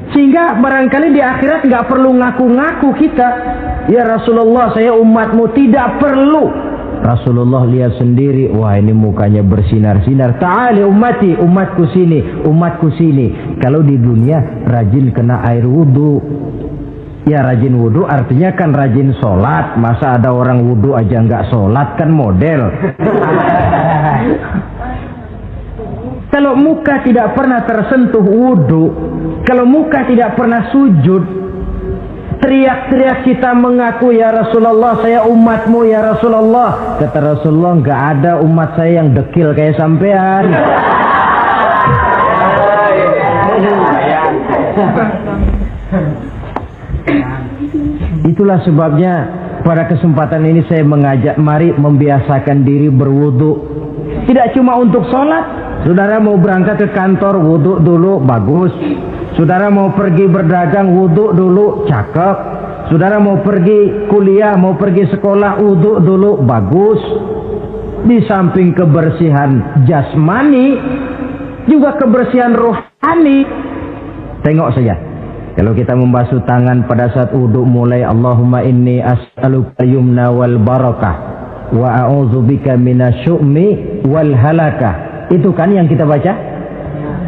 Sehingga barangkali di akhirat nggak perlu ngaku-ngaku kita. Ya Rasulullah, saya umatmu, tidak perlu. Rasulullah lihat sendiri, wah ini mukanya bersinar-sinar. Ta'ali ummati, umatku sini, umatku sini. Kalau di dunia rajin kena air wudu. Ya rajin wudu artinya kan rajin sholat. Masa ada orang wudu aja nggak sholat, kan model. Kalau muka tidak pernah tersentuh wudu, kalau muka tidak pernah sujud, teriak-teriak kita mengaku ya Rasulullah saya umatmu ya Rasulullah. Kata Rasulullah, nggak ada umat saya yang dekil kayak sampean. Itulah sebabnya Pada kesempatan ini saya mengajak mari membiasakan diri berwudu. Tidak cuma untuk sholat. Saudara mau berangkat ke kantor, wudu dulu, bagus. Saudara mau pergi berdagang, wudu dulu, cakep. Saudara mau pergi kuliah, mau pergi sekolah, wudu dulu, bagus. Di samping kebersihan jasmani, juga kebersihan rohani. Tengok saja. Kalau kita membasuh tangan pada saat wudu mulai Allahumma inni as'aluka yumna wal barakah wa a'udzubika minasyu'mi wal halakah. Itu kan yang kita baca?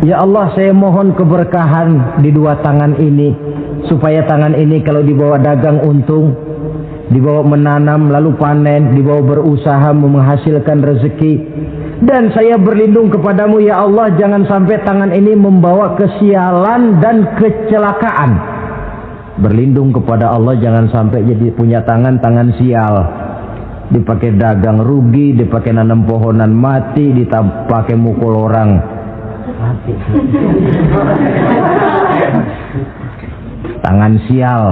Ya Allah, saya mohon keberkahan di dua tangan ini, supaya tangan ini kalau dibawa dagang untung, dibawa menanam lalu panen, dibawa berusaha menghasilkan rezeki. Dan saya berlindung kepadamu ya Allah, jangan sampai tangan ini membawa kesialan dan kecelakaan. Berlindung kepada Allah jangan sampai jadi punya tangan sial. Dipakai dagang rugi, dipakai nanam pohonan mati, dipakai mukul orang mati. Tangan sial.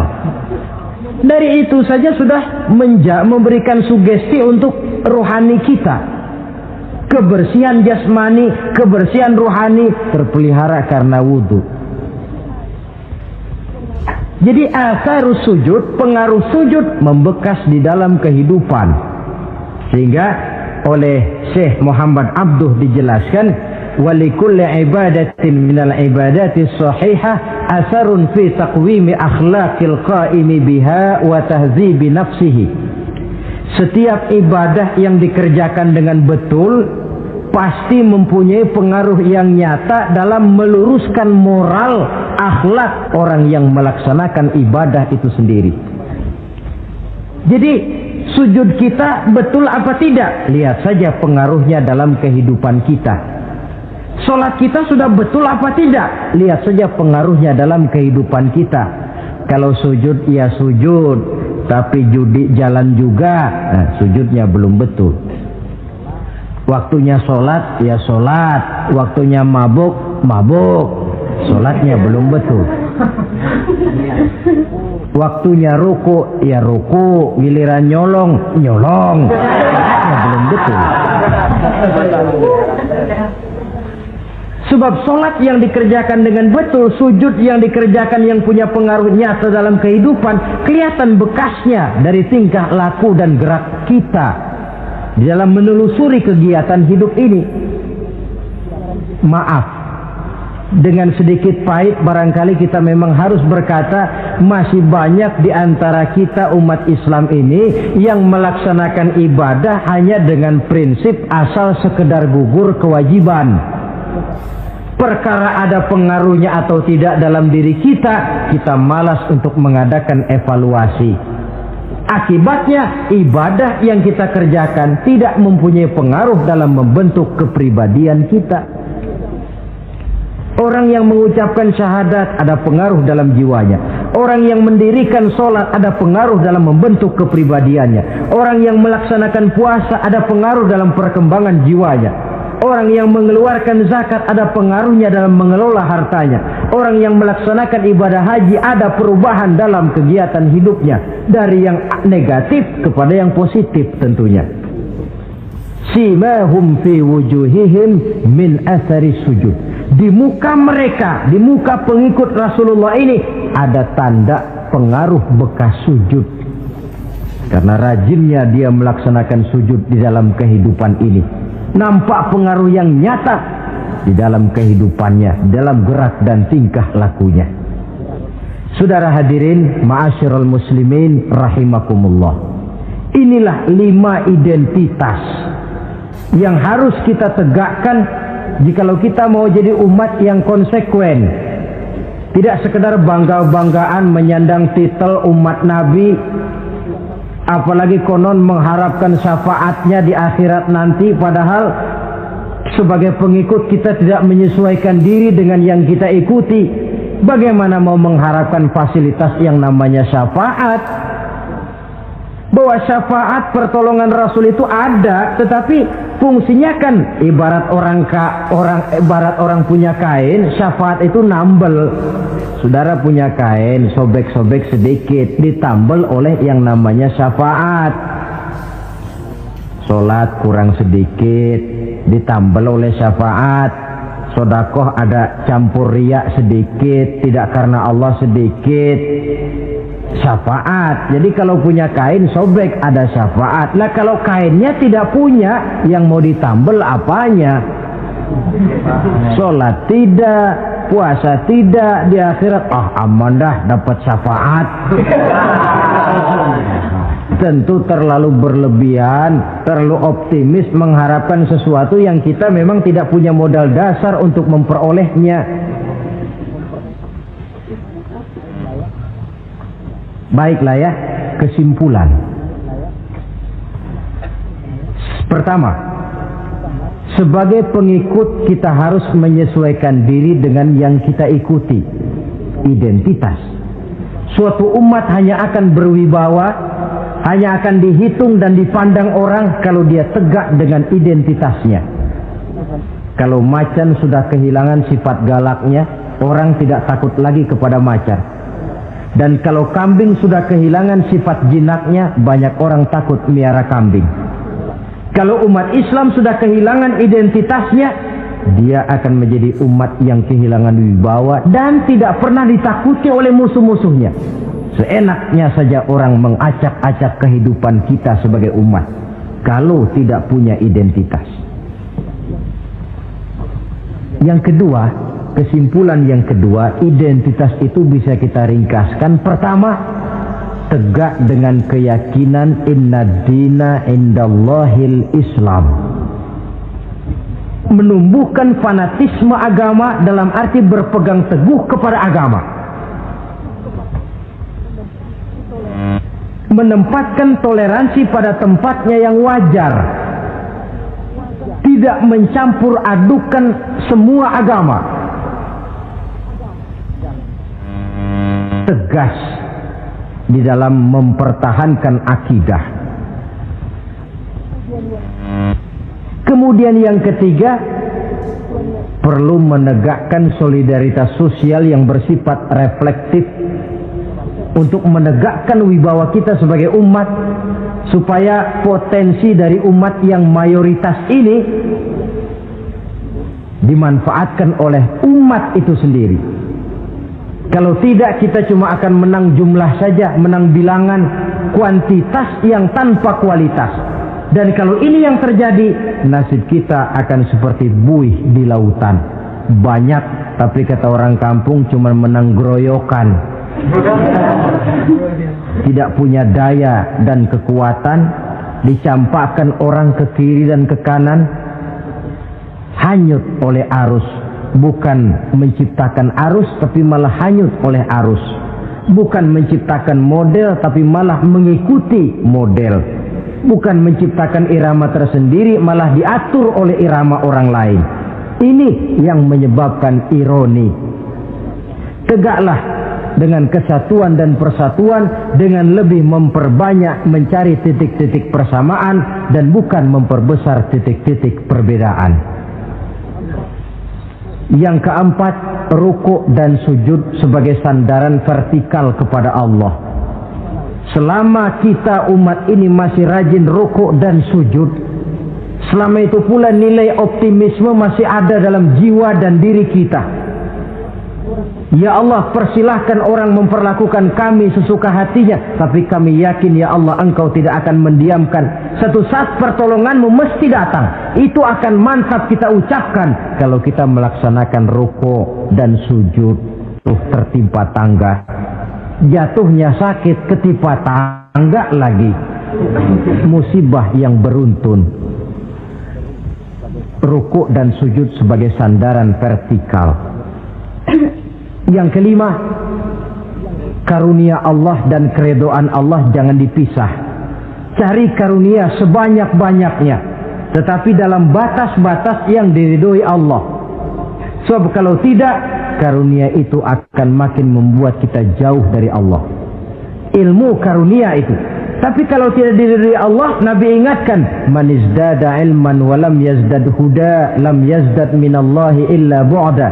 Dari itu saja sudah memberikan sugesti untuk rohani kita. Kebersihan jasmani, kebersihan rohani terpelihara karena wudu. Jadi asarus sujud, pengaruh sujud membekas di dalam kehidupan. Sehingga oleh Syekh Muhammad Abduh dijelaskan, walikulli ibadatin minal ibadati sahihah asarun fi taqwimi akhlaqil qaimi biha wa tahzibi nafsihi. Setiap ibadah yang dikerjakan dengan betul pasti mempunyai pengaruh yang nyata dalam meluruskan moral akhlak orang yang melaksanakan ibadah itu sendiri. Jadi sujud kita betul apa tidak? Lihat saja pengaruhnya dalam kehidupan kita. Salat kita sudah betul apa tidak? Lihat saja pengaruhnya dalam kehidupan kita. Kalau sujud ya sujud, tapi judi jalan juga, nah, sujudnya belum betul. Waktunya sholat ya sholat, waktunya mabuk, sholatnya belum betul. Waktunya ruku ya ruku, giliran nyolong, sholatnya belum betul. Sebab sholat yang dikerjakan dengan betul, sujud yang dikerjakan yang punya pengaruh nyata dalam kehidupan, kelihatan bekasnya dari tingkah laku dan gerak kita di dalam menelusuri kegiatan hidup ini. Maaf, dengan sedikit pahit barangkali kita memang harus berkata, masih banyak di antara kita umat Islam ini yang melaksanakan ibadah hanya dengan prinsip asal sekedar gugur kewajiban. Perkara ada pengaruhnya atau tidak dalam diri kita, kita malas untuk mengadakan evaluasi. Akibatnya ibadah yang kita kerjakan tidak mempunyai pengaruh dalam membentuk kepribadian kita. Orang yang mengucapkan syahadat ada pengaruh dalam jiwanya. Orang yang mendirikan sholat ada pengaruh dalam membentuk kepribadiannya. Orang yang melaksanakan puasa ada pengaruh dalam perkembangan jiwanya. Orang yang mengeluarkan zakat ada pengaruhnya dalam mengelola hartanya. Orang yang melaksanakan ibadah haji ada perubahan dalam kegiatan hidupnya. Dari yang negatif kepada yang positif tentunya. Simahum fi wujuhihim min athari sujud. Di muka mereka, di muka pengikut Rasulullah ini ada tanda pengaruh bekas sujud. Karena rajinnya dia melaksanakan sujud di dalam kehidupan ini. Nampak pengaruh yang nyata di dalam kehidupannya, dalam gerak dan tingkah lakunya. Saudara hadirin, ma'asyiral muslimin rahimakumullah. Inilah 5 identitas yang harus kita tegakkan jikalau kita mau jadi umat yang konsekuen. Tidak sekedar bangga-banggaan menyandang titel umat Nabi, apalagi konon mengharapkan syafaatnya di akhirat nanti, padahal sebagai pengikut kita tidak menyesuaikan diri dengan yang kita ikuti. Bagaimana mau mengharapkan fasilitas yang namanya syafaat? bahwa syafaat pertolongan Rasul itu ada, tetapi fungsinya kan ibarat orang punya kain, syafaat itu nambel. Saudara punya kain, sobek-sobek sedikit, ditambel oleh yang namanya syafaat. Sholat kurang sedikit, ditambel oleh syafaat. Sodakoh ada campur riya sedikit, tidak karena Allah sedikit, syafaat. Jadi kalau punya kain sobek ada syafaat. Nah kalau kainnya tidak punya, yang mau ditambel apanya? Sholat tidak, puasa tidak, di akhirat aman dah dapat syafaat. Tentu terlalu berlebihan, terlalu optimis mengharapkan sesuatu yang kita memang tidak punya modal dasar untuk memperolehnya. Baiklah ya, kesimpulan. Pertama, sebagai pengikut kita harus menyesuaikan diri dengan yang kita ikuti. Identitas. Suatu umat hanya akan berwibawa, hanya akan dihitung dan dipandang orang kalau dia tegak dengan identitasnya. Kalau macan sudah kehilangan sifat galaknya, orang tidak takut lagi kepada macan. Dan kalau kambing sudah kehilangan sifat jinaknya, banyak orang takut miara kambing. Kalau umat Islam sudah kehilangan identitasnya, dia akan menjadi umat yang kehilangan wibawa dan tidak pernah ditakuti oleh musuh-musuhnya. Seenaknya saja orang mengacak-acak kehidupan kita sebagai umat kalau tidak punya identitas. Yang kedua, kesimpulan yang kedua, identitas itu bisa kita ringkaskan. Pertama, tegak dengan keyakinan inna dina indallahil Islam. Menumbuhkan fanatisme agama dalam arti berpegang teguh kepada agama. Menempatkan toleransi pada tempatnya yang wajar. Tidak mencampur adukan semua agama. Tegas di dalam mempertahankan akidah. Kemudian yang ketiga, perlu menegakkan solidaritas sosial yang bersifat reflektif untuk menegakkan wibawa kita sebagai umat, supaya potensi dari umat yang mayoritas ini dimanfaatkan oleh umat itu sendiri. Kalau tidak, kita cuma akan menang jumlah saja, menang bilangan, kuantitas yang tanpa kualitas. Dan kalau ini yang terjadi, nasib kita akan seperti buih di lautan. Banyak, tapi kata orang kampung cuma menang groyokan. Tidak punya daya dan kekuatan, dicampakkan orang ke kiri dan ke kanan, hanyut oleh arus. Bukan menciptakan arus, tapi malah hanyut oleh arus. Bukan menciptakan model, tapi malah mengikuti model. Bukan menciptakan irama tersendiri, malah diatur oleh irama orang lain. Ini yang menyebabkan ironi. Tegaklah dengan kesatuan dan persatuan, dengan lebih memperbanyak mencari titik-titik persamaan dan bukan memperbesar titik-titik perbedaan. Yang keempat, rukuk dan sujud sebagai sandaran vertikal kepada Allah. Selama kita umat ini masih rajin rukuk dan sujud, selama itu pula nilai optimisme masih ada dalam jiwa dan diri kita. Ya Allah, persilahkan orang memperlakukan kami sesuka hatinya, tapi kami yakin ya Allah, Engkau tidak akan mendiamkan. Satu saat pertolonganmu mesti datang. Itu akan mantap kita ucapkan kalau kita melaksanakan rukuk dan sujud. Tertimpa tangga, jatuhnya sakit, ketimpa tangga lagi, musibah yang beruntun. Rukuk dan sujud sebagai sandaran vertikal. Yang kelima, karunia Allah dan keredoan Allah jangan dipisah. Cari karunia sebanyak-banyaknya, tetapi dalam batas-batas yang diridhoi Allah. Sebab kalau tidak, karunia itu akan makin membuat kita jauh dari Allah. Ilmu karunia itu Tapi kalau tidak diridhai Allah, Nabi ingatkan, man izdada ilman wa lam yazdad huda lam yazdad minallahi illa bu'da.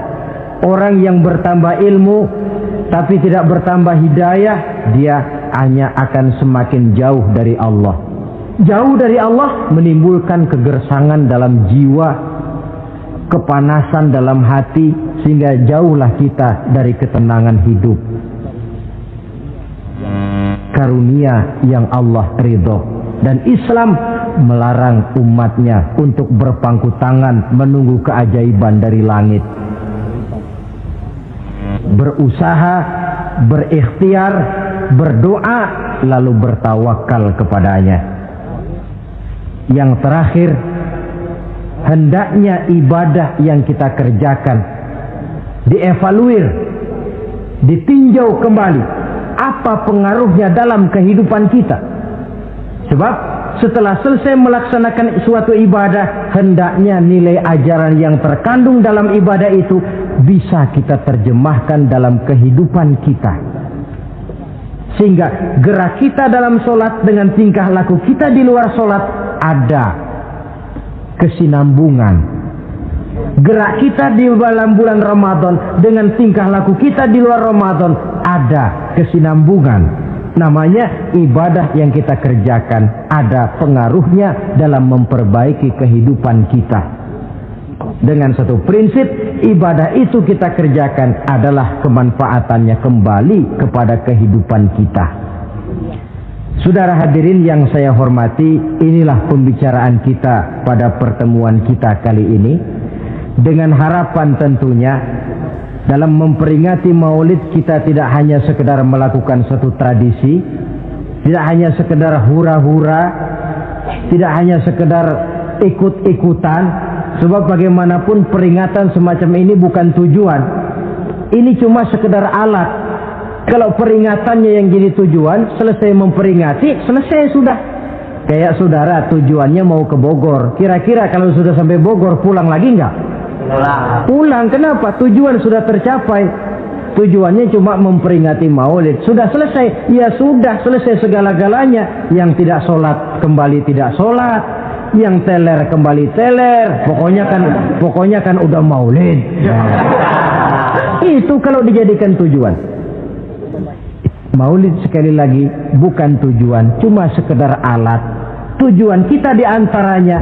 Orang yang bertambah ilmu tapi tidak bertambah hidayah, dia hanya akan semakin jauh dari Allah. Jauh dari Allah menimbulkan kegersangan dalam jiwa, kepanasan dalam hati, sehingga jauhlah kita dari ketenangan hidup. Karunia yang Allah ridho. Dan Islam melarang umatnya untuk berpangku tangan menunggu keajaiban dari langit. Berusaha, berikhtiar, berdoa, lalu bertawakal kepadanya. Yang terakhir, hendaknya ibadah yang kita kerjakan dievaluir, ditinjau kembali apa pengaruhnya dalam kehidupan kita. Sebab setelah selesai melaksanakan suatu ibadah, hendaknya nilai ajaran yang terkandung dalam ibadah itu bisa kita terjemahkan dalam kehidupan kita. Sehingga gerak kita dalam sholat dengan tingkah laku kita di luar sholat ada kesinambungan. Gerak kita di dalam bulan Ramadan dengan tingkah laku kita di luar Ramadan ada kesinambungan. Namanya ibadah yang kita kerjakan ada pengaruhnya dalam memperbaiki kehidupan kita. Dengan satu prinsip, ibadah itu kita kerjakan adalah kemanfaatannya kembali kepada kehidupan kita. Saudara hadirin yang saya hormati, inilah pembicaraan kita pada pertemuan kita kali ini. Dengan harapan tentunya dalam memperingati Maulid kita tidak hanya sekedar melakukan satu tradisi, tidak hanya sekedar hura-hura, tidak hanya sekedar ikut-ikutan, sebab bagaimanapun peringatan semacam ini bukan tujuan. Ini cuma sekedar alat. Kalau peringatannya yang jadi tujuan, selesai memperingati, selesai sudah. Kayak saudara tujuannya mau ke Bogor, kira-kira kalau sudah sampai Bogor pulang lagi enggak? Pulang. Kenapa? Tujuan sudah tercapai. Tujuannya cuma memperingati Maulid. Sudah selesai. Ya sudah selesai segala-galanya. Yang tidak sholat kembali tidak sholat, yang teler kembali teler. Pokoknya kan udah Maulid. Itu kalau dijadikan tujuan. Maulid sekali lagi bukan tujuan, cuma sekedar alat. Tujuan kita diantaranya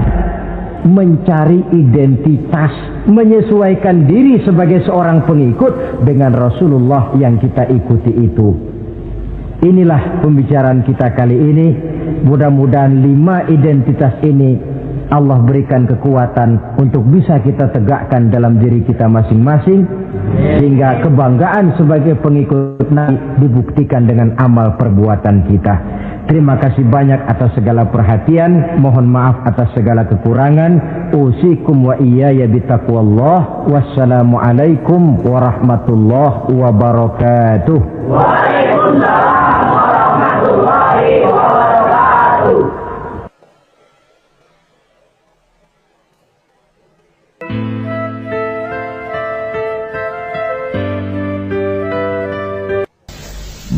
mencari identitas, menyesuaikan diri sebagai seorang pengikut dengan Rasulullah yang kita ikuti itu. Inilah pembicaraan kita kali ini. Mudah-mudahan 5 identitas ini Allah berikan kekuatan untuk bisa kita tegakkan dalam diri kita masing-masing, sehingga kebanggaan sebagai pengikut Nabi dibuktikan dengan amal perbuatan kita. Terima kasih banyak atas segala perhatian. Mohon maaf atas segala kekurangan. Usikum wa iyaya bitaqwallah. Wassalamualaikum warahmatullahi wabarakatuh. Waalaikumsalam warahmatullahi wabarakatuh.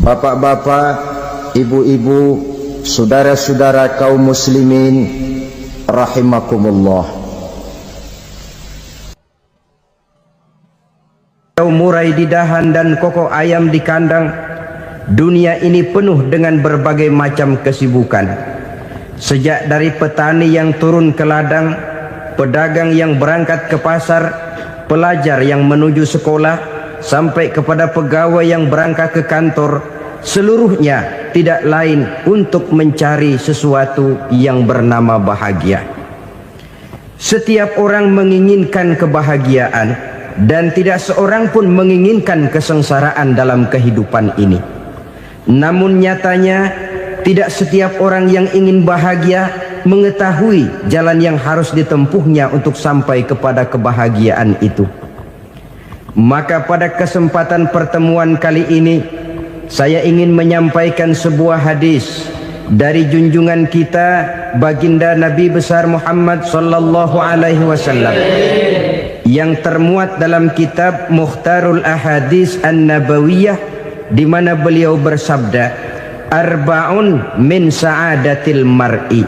Bapak-bapak, ibu-ibu, saudara-saudara kaum muslimin rahimakumullah. Murai di dahan dan kokok ayam di kandang. Dunia ini penuh dengan berbagai macam kesibukan. Sejak dari petani yang turun ke ladang, pedagang yang berangkat ke pasar, pelajar yang menuju sekolah, sampai kepada pegawai yang berangkat ke kantor, seluruhnya tidak lain untuk mencari sesuatu yang bernama bahagia. Setiap orang menginginkan kebahagiaan, dan tidak seorang pun menginginkan kesengsaraan dalam kehidupan ini. Namun nyatanya tidak setiap orang yang ingin bahagia mengetahui jalan yang harus ditempuhnya untuk sampai kepada kebahagiaan itu. Maka pada kesempatan pertemuan kali ini saya ingin menyampaikan sebuah hadis dari junjungan kita baginda Nabi besar Muhammad sallallahu alaihi wasallam yang termuat dalam kitab Mukhtarul Ahadits An-Nabawiyah, di mana beliau bersabda, arba'un min sa'adatil mar'i.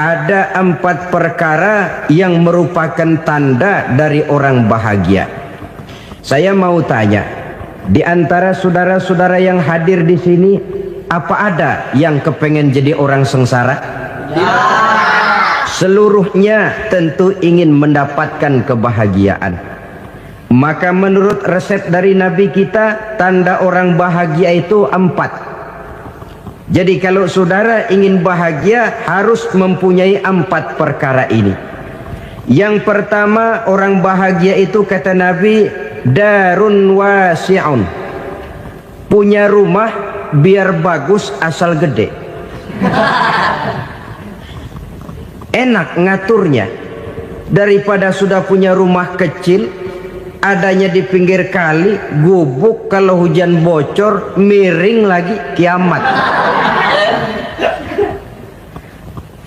Ada 4 perkara yang merupakan tanda dari orang bahagia. Saya mau tanya, di antara saudara-saudara yang hadir di sini, apa ada yang kepengen jadi orang sengsara? Ya. Seluruhnya tentu ingin mendapatkan kebahagiaan. Maka menurut resep dari Nabi kita, tanda orang bahagia itu 4. Jadi kalau saudara ingin bahagia, harus mempunyai 4 perkara ini. Yang pertama, orang bahagia itu kata Nabi, darun wasi'un. Punya rumah biar bagus asal gede. Enak ngaturnya. Daripada sudah punya rumah kecil, adanya di pinggir kali, gubuk, kalau hujan bocor, miring lagi, kiamat.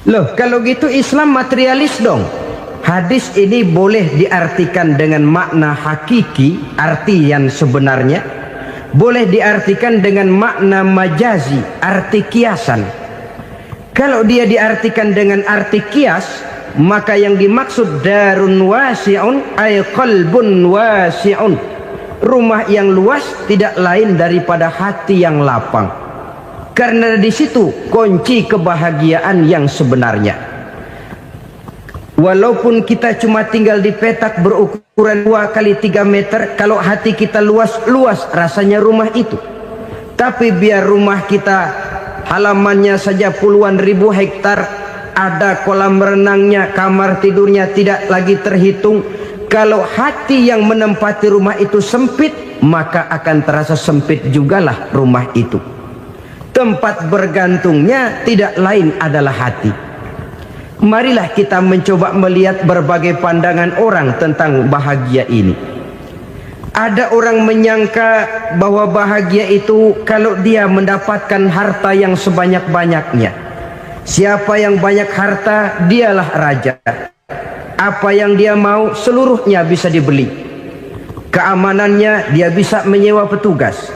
Loh, kalau gitu Islam materialis dong. Hadis ini boleh diartikan dengan makna hakiki, arti yang sebenarnya. Boleh diartikan dengan makna majazi, arti kiasan. Kalau dia diartikan dengan arti kias, maka yang dimaksud darun wasi'un ay qalbun wasi'un. Rumah yang luas tidak lain daripada hati yang lapang. Karena di situ kunci kebahagiaan yang sebenarnya. Walaupun kita cuma tinggal di petak berukuran 2 kali 3 meter, kalau hati kita luas-luas rasanya rumah itu. Tapi biar rumah kita halamannya saja puluhan ribu hektar, ada kolam renangnya, kamar tidurnya tidak lagi terhitung. Kalau hati yang menempati rumah itu sempit, maka akan terasa sempit jugalah rumah itu. Tempat bergantungnya tidak lain adalah hati. Marilah kita mencoba melihat berbagai pandangan orang tentang bahagia ini. Ada orang menyangka bahwa bahagia itu kalau dia mendapatkan harta yang sebanyak-banyaknya. Siapa yang banyak harta, dialah raja. Apa yang dia mau, seluruhnya bisa dibeli. Keamanannya, dia bisa menyewa petugas.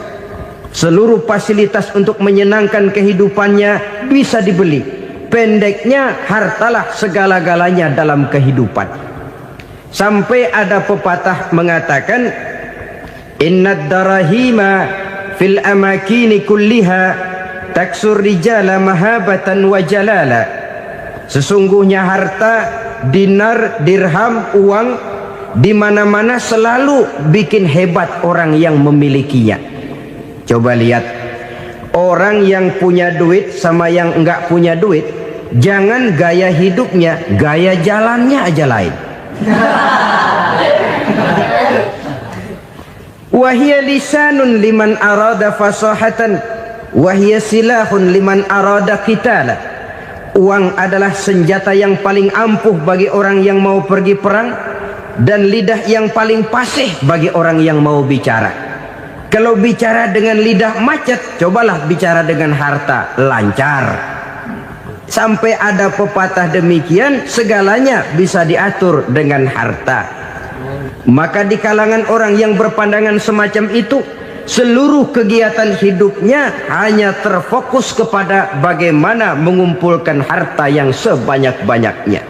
Seluruh fasilitas untuk menyenangkan kehidupannya bisa dibeli. Pendeknya, hartalah segala-galanya dalam kehidupan. Sampai ada pepatah mengatakan, innad darahima fil amakini kulliha taksur rijala mahabatan wa jalala. Sesungguhnya harta, dinar, dirham, uang di mana-mana selalu bikin hebat orang yang memilikinya. Coba lihat, orang yang punya duit sama yang enggak punya duit, jangan gaya hidupnya, gaya jalannya aja lain. Wahia lisanun liman arada fasahatan, wahia silahun liman arada qitala. Uang adalah senjata yang paling ampuh bagi orang yang mau pergi perang, dan lidah yang paling fasih bagi orang yang mau bicara. Kalau bicara dengan lidah macet, cobalah bicara dengan harta, lancar. Sampai ada pepatah demikian, segalanya bisa diatur dengan harta. Maka di kalangan orang yang berpandangan semacam itu, seluruh kegiatan hidupnya hanya terfokus kepada bagaimana mengumpulkan harta yang sebanyak-banyaknya.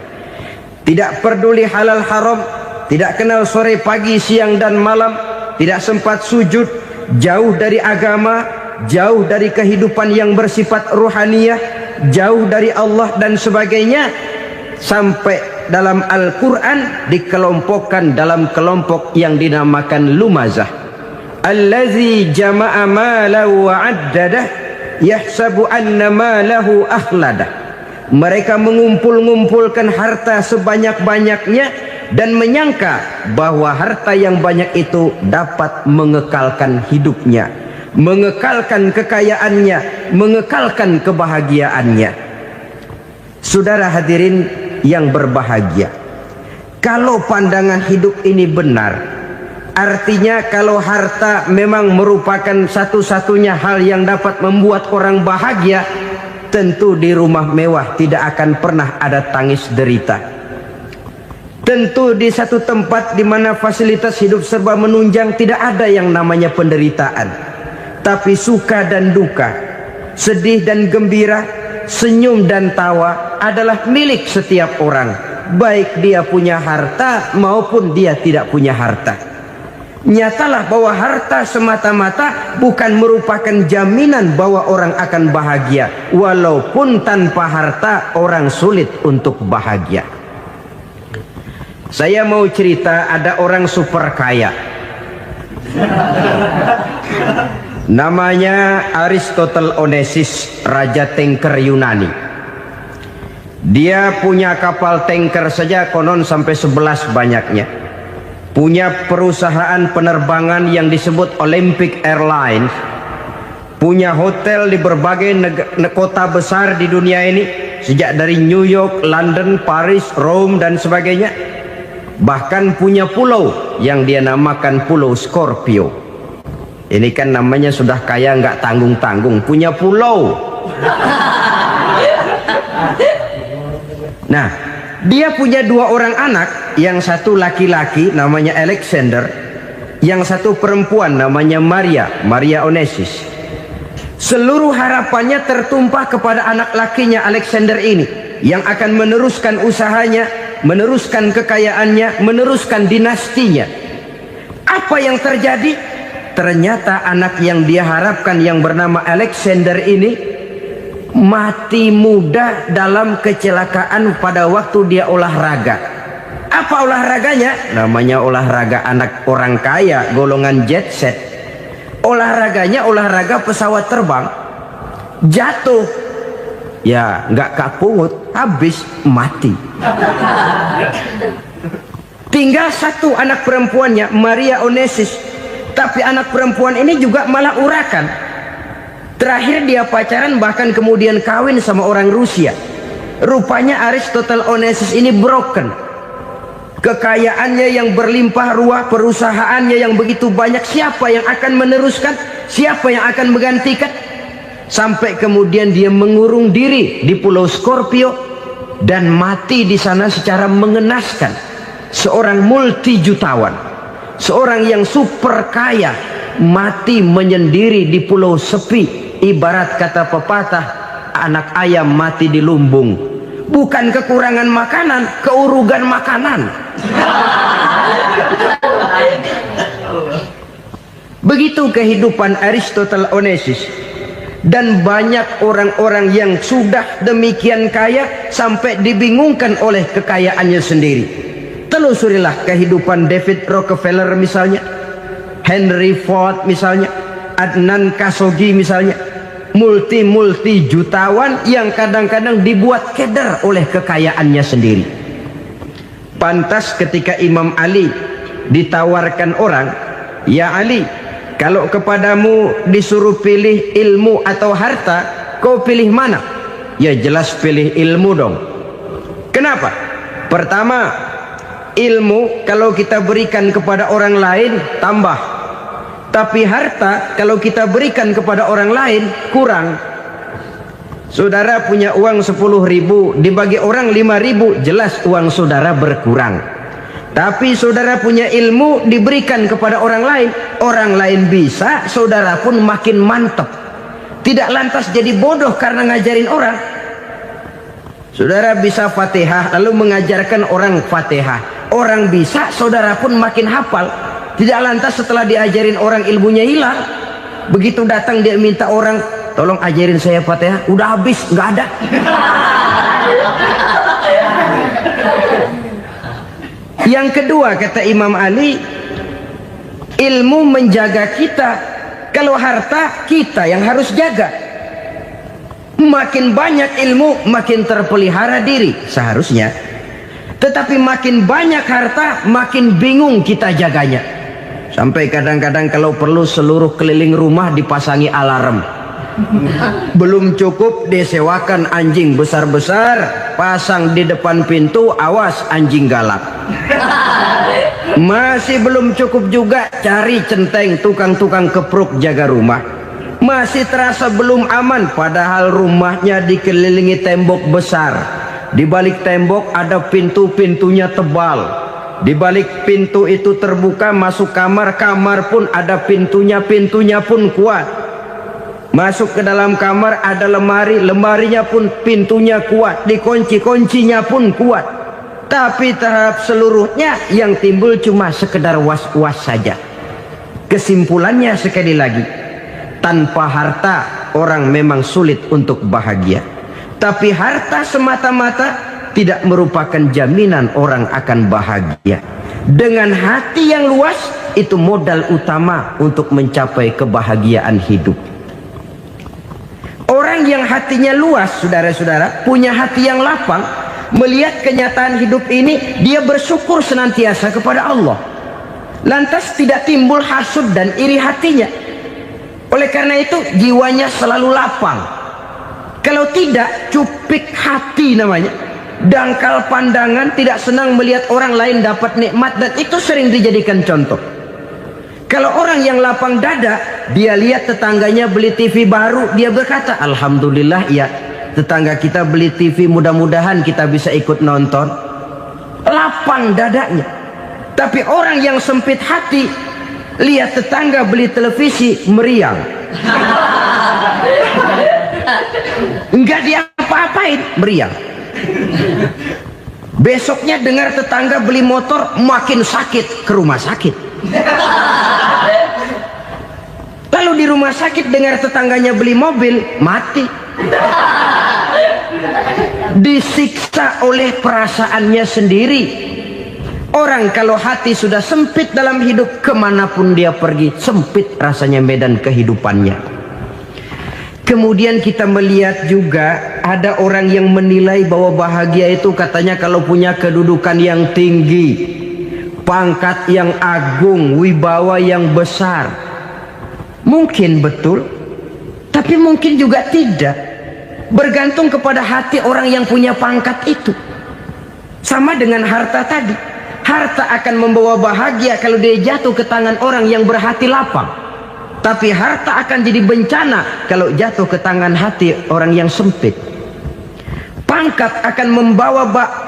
Tidak peduli halal haram, tidak kenal sore pagi siang dan malam, tidak sempat sujud, jauh dari agama, jauh dari kehidupan yang bersifat ruhaniyah, jauh dari Allah dan sebagainya. Sampai dalam Al-Quran dikelompokkan dalam kelompok yang dinamakan lumazah. Allazi jama'a malahu wa addadah yahsabu anna malahu akhladah. Mereka mengumpul-ngumpulkan harta sebanyak-banyaknya dan menyangka bahwa harta yang banyak itu dapat mengekalkan hidupnya, mengekalkan kekayaannya, mengekalkan kebahagiaannya. Saudara hadirin yang berbahagia, kalau pandangan hidup ini benar, artinya kalau harta memang merupakan satu-satunya hal yang dapat membuat orang bahagia, tentu di rumah mewah tidak akan pernah ada tangis derita. Tentu di satu tempat di mana fasilitas hidup serba menunjang tidak ada yang namanya penderitaan. Tapi suka dan duka, sedih dan gembira, senyum dan tawa adalah milik setiap orang, baik dia punya harta maupun dia tidak punya harta. Nyatalah bahwa harta semata-mata bukan merupakan jaminan bahwa orang akan bahagia, walaupun tanpa harta orang sulit untuk bahagia. Saya mau cerita, ada orang super kaya, namanya Aristotle Onesimus, raja tanker Yunani. Dia punya kapal tanker saja konon sampai 11 banyaknya. Punya perusahaan penerbangan yang disebut Olympic Airlines. Punya hotel di berbagai kota besar di dunia ini, sejak dari New York, London, Paris, Rome dan sebagainya. Bahkan punya pulau yang dia namakan Pulau Scorpio. Ini kan namanya sudah kaya nggak tanggung-tanggung, punya pulau. Nah, dia punya 2 orang anak, yang satu laki-laki namanya Alexander, yang satu perempuan namanya Maria Onesimus. Seluruh harapannya tertumpah kepada anak lakinya Alexander ini, yang akan meneruskan usahanya, meneruskan kekayaannya, meneruskan dinastinya. Apa yang terjadi? Ternyata anak yang dia harapkan yang bernama Alexander ini mati muda dalam kecelakaan pada waktu dia olahraga. Apa olahraganya? Namanya olahraga anak orang kaya, golongan jet set. Olahraganya olahraga pesawat terbang. Jatuh, ya nggak kapungut, habis mati. Tinggal satu anak perempuannya, Maria Onesimus. Tapi anak perempuan ini juga malah urakan. Terakhir dia pacaran, bahkan kemudian kawin sama orang Rusia. Rupanya Aristotle Onesimus ini broken. Kekayaannya yang berlimpah ruah, perusahaannya yang begitu banyak, siapa yang akan meneruskan? Siapa yang akan menggantikan? Sampai kemudian dia mengurung diri di Pulau Scorpio dan mati di sana secara mengenaskan. Seorang multi jutawan, seorang yang super kaya, mati menyendiri di pulau sepi. Ibarat kata pepatah, anak ayam mati di lumbung. Bukan kekurangan makanan, keurugan makanan. Begitu kehidupan Aristotle Onesimus. Dan banyak orang-orang yang sudah demikian kaya sampai dibingungkan oleh kekayaannya sendiri. Telusurilah kehidupan David Rockefeller misalnya, Henry Ford misalnya, Adnan Khashoggi misalnya. Multi jutawan yang kadang-kadang dibuat keder oleh kekayaannya sendiri. Pantas ketika Imam Ali ditawarkan orang, "Ya Ali, kalau kepadamu disuruh pilih ilmu atau harta, kau pilih mana?" Ya jelas pilih ilmu dong. Kenapa? Pertama, ilmu kalau kita berikan kepada orang lain tambah. Tapi harta kalau kita berikan kepada orang lain kurang. Saudara punya uang 10.000, dibagi orang 5.000, jelas uang saudara berkurang. Tapi saudara punya ilmu, diberikan kepada orang lain bisa, saudara pun makin mantap. Tidak lantas jadi bodoh karena ngajarin orang. Saudara bisa Fatihah lalu mengajarkan orang Fatihah. Orang bisa, saudara pun makin hafal. Tidak lantas setelah diajarin orang ilmunya hilang. Begitu datang dia minta orang, "Tolong ajarin saya Fatihah." Udah habis, nggak ada. Yang kedua kata Imam Ali, ilmu menjaga kita. Kalau harta kita yang harus jaga. Makin banyak ilmu makin terpelihara diri seharusnya. Tetapi makin banyak harta makin bingung kita jaganya. Sampai kadang-kadang kalau perlu seluruh keliling rumah dipasangi alarm. Belum cukup disewakan anjing besar-besar, pasang di depan pintu, awas anjing galak. Masih belum cukup juga, cari centeng tukang-tukang kepruk jaga rumah. Masih terasa belum aman, padahal rumahnya dikelilingi tembok besar. Di balik tembok ada pintu-pintunya tebal. Di balik pintu itu terbuka masuk kamar, kamar pun ada pintunya, pintunya pun kuat. Masuk ke dalam kamar ada lemari, lemarinya pun pintunya kuat, dikunci, kuncinya pun kuat. Tapi terhadap seluruhnya yang timbul cuma sekedar was-was saja. Kesimpulannya sekali lagi, tanpa harta orang memang sulit untuk bahagia. Tapi harta semata-mata tidak merupakan jaminan orang akan bahagia. Dengan hati yang luas, itu modal utama untuk mencapai kebahagiaan hidup. Orang yang hatinya luas, saudara-saudara, punya hati yang lapang, melihat kenyataan hidup ini, dia bersyukur senantiasa kepada Allah. Lantas tidak timbul hasud dan iri hatinya. Oleh karena itu jiwanya selalu lapang. Kalau tidak, cupik hati namanya, dangkal pandangan, tidak senang melihat orang lain dapat nikmat, dan itu sering dijadikan contoh. Kalau orang yang lapang dada, dia lihat tetangganya beli TV baru, dia berkata, alhamdulillah ya, tetangga kita beli TV, mudah-mudahan kita bisa ikut nonton. Lapang dadanya. Tapi orang yang sempit hati, lihat tetangga beli televisi, meriang. Enggak diapa-apain, meriang. Besoknya dengar tetangga beli motor, makin sakit, ke rumah sakit. Lalu di rumah sakit dengar tetangganya beli mobil, mati. Disiksa oleh perasaannya sendiri. Orang kalau hati sudah sempit dalam hidup, kemanapun dia pergi, sempit rasanya medan kehidupannya. Kemudian kita melihat juga ada orang yang menilai bahwa bahagia itu katanya kalau punya kedudukan yang tinggi, pangkat yang agung, wibawa yang besar. Mungkin betul, tapi mungkin juga tidak. Bergantung kepada hati orang yang punya pangkat itu. Sama dengan harta tadi. Harta akan membawa bahagia kalau dia jatuh ke tangan orang yang berhati lapang. Tapi harta akan jadi bencana kalau jatuh ke tangan hati orang yang sempit. Pangkat akan membawa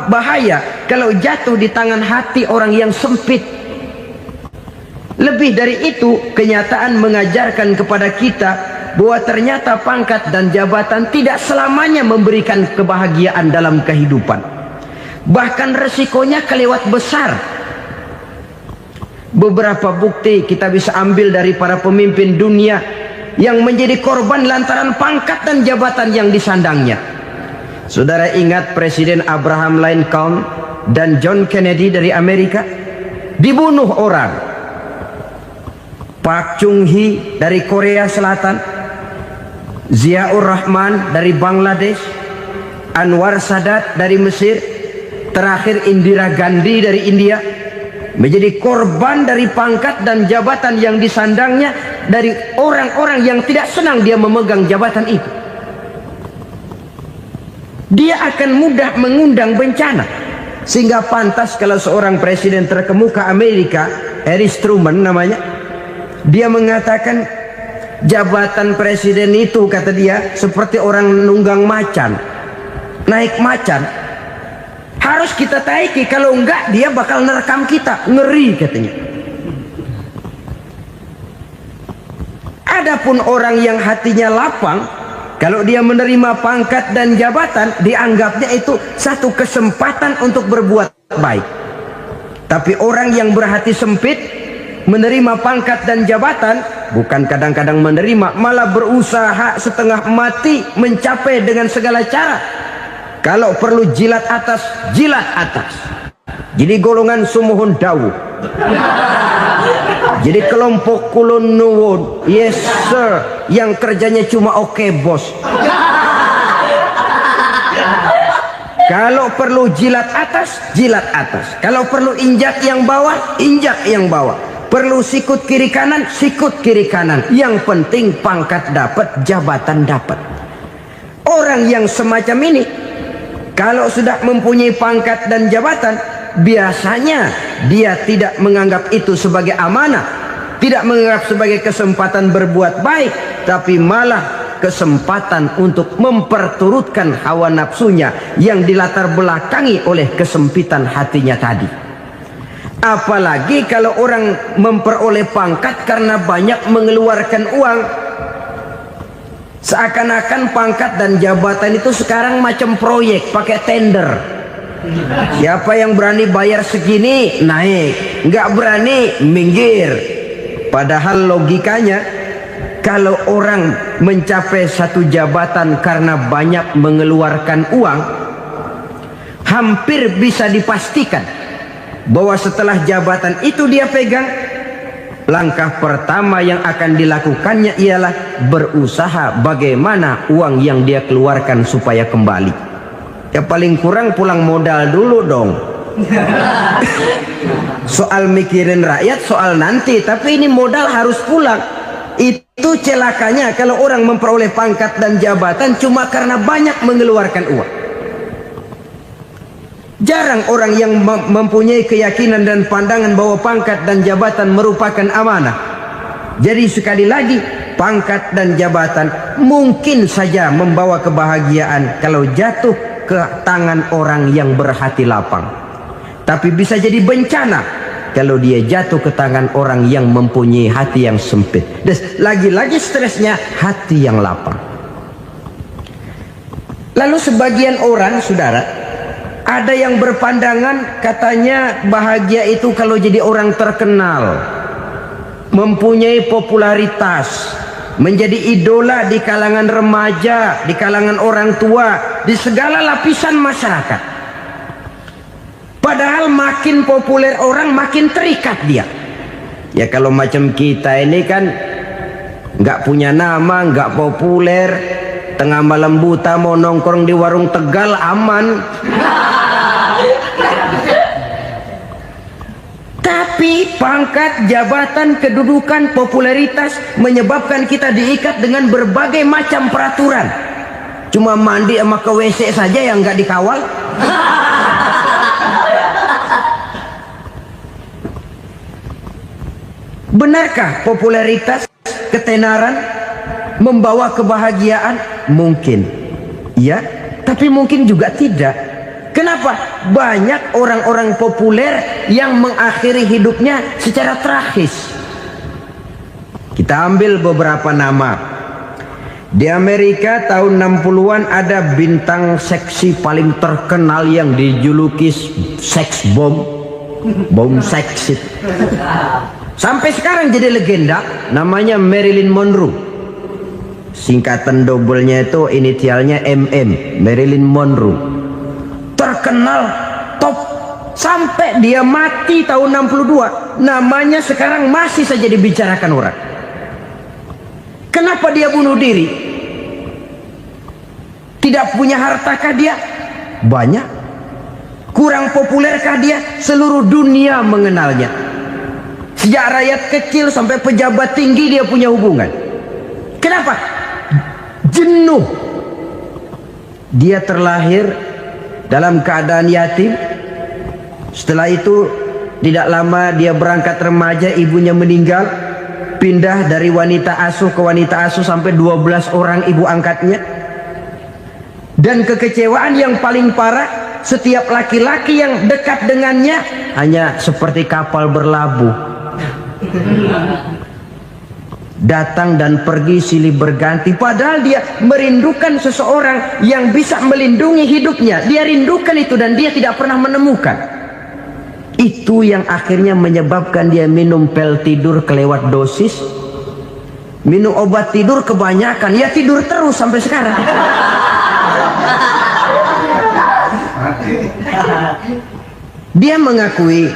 bahaya kalau jatuh di tangan hati orang yang sempit. Lebih dari itu, kenyataan mengajarkan kepada kita bahwa ternyata pangkat dan jabatan tidak selamanya memberikan kebahagiaan dalam kehidupan. Bahkan resikonya kelewat besar. Beberapa bukti kita bisa ambil dari para pemimpin dunia yang menjadi korban lantaran pangkat dan jabatan yang disandangnya. Saudara ingat Presiden Abraham Lincoln dan John Kennedy dari Amerika? Dibunuh orang. Park Chung-hee dari Korea Selatan, Ziaur Rahman dari Bangladesh, Anwar Sadat dari Mesir, terakhir Indira Gandhi dari India, menjadi korban dari pangkat dan jabatan yang disandangnya dari orang-orang yang tidak senang dia memegang jabatan itu. Dia akan mudah mengundang bencana. Sehingga pantas kalau seorang presiden terkemuka Amerika, Harry Truman namanya, dia mengatakan jabatan presiden itu, kata dia, seperti orang nunggang macan, naik macan. Harus kita taiki, kalau enggak dia bakal nerekam kita, ngeri katanya. Adapun orang yang hatinya lapang, kalau dia menerima pangkat dan jabatan, dianggapnya itu satu kesempatan untuk berbuat baik. Tapi orang yang berhati sempit, menerima pangkat dan jabatan, bukan kadang-kadang menerima, malah berusaha setengah mati mencapai dengan segala cara. Kalau perlu jilat atas, jilat atas. Jadi golongan sumuhun dawu. Jadi kelompok kulon nuwun, yes sir, yang kerjanya cuma oke bos. Kalau perlu jilat atas, jilat atas. Kalau perlu injak yang bawah, injak yang bawah. Perlu sikut kiri kanan, sikut kiri kanan. Yang penting pangkat dapat, jabatan dapat. Orang yang semacam ini, kalau sudah mempunyai pangkat dan jabatan, biasanya dia tidak menganggap itu sebagai amanah, tidak menganggap sebagai kesempatan berbuat baik, tapi malah kesempatan untuk memperturutkan hawa nafsunya yang dilatar belakangi oleh kesempitan hatinya tadi. Apalagi kalau orang memperoleh pangkat karena banyak mengeluarkan uang. Seakan-akan pangkat dan jabatan itu sekarang macam proyek, pakai tender. Siapa yang berani bayar segini naik, nggak berani minggir. Padahal logikanya, kalau orang mencapai satu jabatan karena banyak mengeluarkan uang, hampir bisa dipastikan bahwa setelah jabatan itu dia pegang, langkah pertama yang akan dilakukannya ialah berusaha bagaimana uang yang dia keluarkan supaya kembali. Ya paling kurang pulang modal dulu dong. Soal mikirin rakyat soal nanti, tapi ini modal harus pulang. Itu celakanya kalau orang memperoleh pangkat dan jabatan cuma karena banyak mengeluarkan uang. Jarang orang yang mempunyai keyakinan dan pandangan bahwa pangkat dan jabatan merupakan amanah. Jadi sekali lagi, pangkat dan jabatan mungkin saja membawa kebahagiaan kalau jatuh ke tangan orang yang berhati lapang. Tapi bisa jadi bencana kalau dia jatuh ke tangan orang yang mempunyai hati yang sempit. Dan lagi-lagi stresnya hati yang lapang. Lalu sebagian orang, saudara, ada yang berpandangan katanya bahagia itu kalau jadi orang terkenal, mempunyai popularitas, menjadi idola di kalangan remaja, di kalangan orang tua, di segala lapisan masyarakat. Padahal makin populer orang makin terikat dia. Ya kalau macam kita ini kan nggak punya nama, nggak populer, tengah malam buta mau nongkrong di warung Tegal aman. Tapi pangkat, jabatan, kedudukan, popularitas menyebabkan kita diikat dengan berbagai macam peraturan. Cuma mandi sama ke WC saja yang nggak dikawal. Benarkah popularitas, ketenaran membawa kebahagiaan? Mungkin ya, tapi mungkin juga tidak. Kenapa? Banyak orang-orang populer yang mengakhiri hidupnya secara tragis. Kita ambil beberapa nama. Di Amerika tahun 60-an ada bintang seksi paling terkenal yang dijuluki sex bomb, bom seks. Sampai sekarang jadi legenda, namanya Marilyn Monroe. Singkatan doublenya itu inisialnya MM, Marilyn Monroe. Terkenal, top, sampai dia mati tahun 62, namanya sekarang masih saja dibicarakan orang. Kenapa dia bunuh diri? Tidak punya hartakah dia? Banyak. Kurang populerkah dia? Seluruh dunia mengenalnya. Sejak rakyat kecil sampai pejabat tinggi dia punya hubungan. Kenapa? Jenuh. Dia terlahir dalam keadaan yatim. Setelah itu tidak lama dia berangkat remaja, ibunya meninggal, pindah dari wanita asuh ke wanita asuh sampai 12 orang ibu angkatnya. Dan kekecewaan yang paling parah, setiap laki-laki yang dekat dengannya hanya seperti kapal berlabuh, datang dan pergi silih berganti. Padahal dia merindukan seseorang yang bisa melindungi hidupnya. Dia rindukan itu dan dia tidak pernah menemukan. Itu yang akhirnya menyebabkan dia minum pil tidur kelewat dosis, minum obat tidur kebanyakan, ya tidur terus sampai sekarang. Dia mengakui,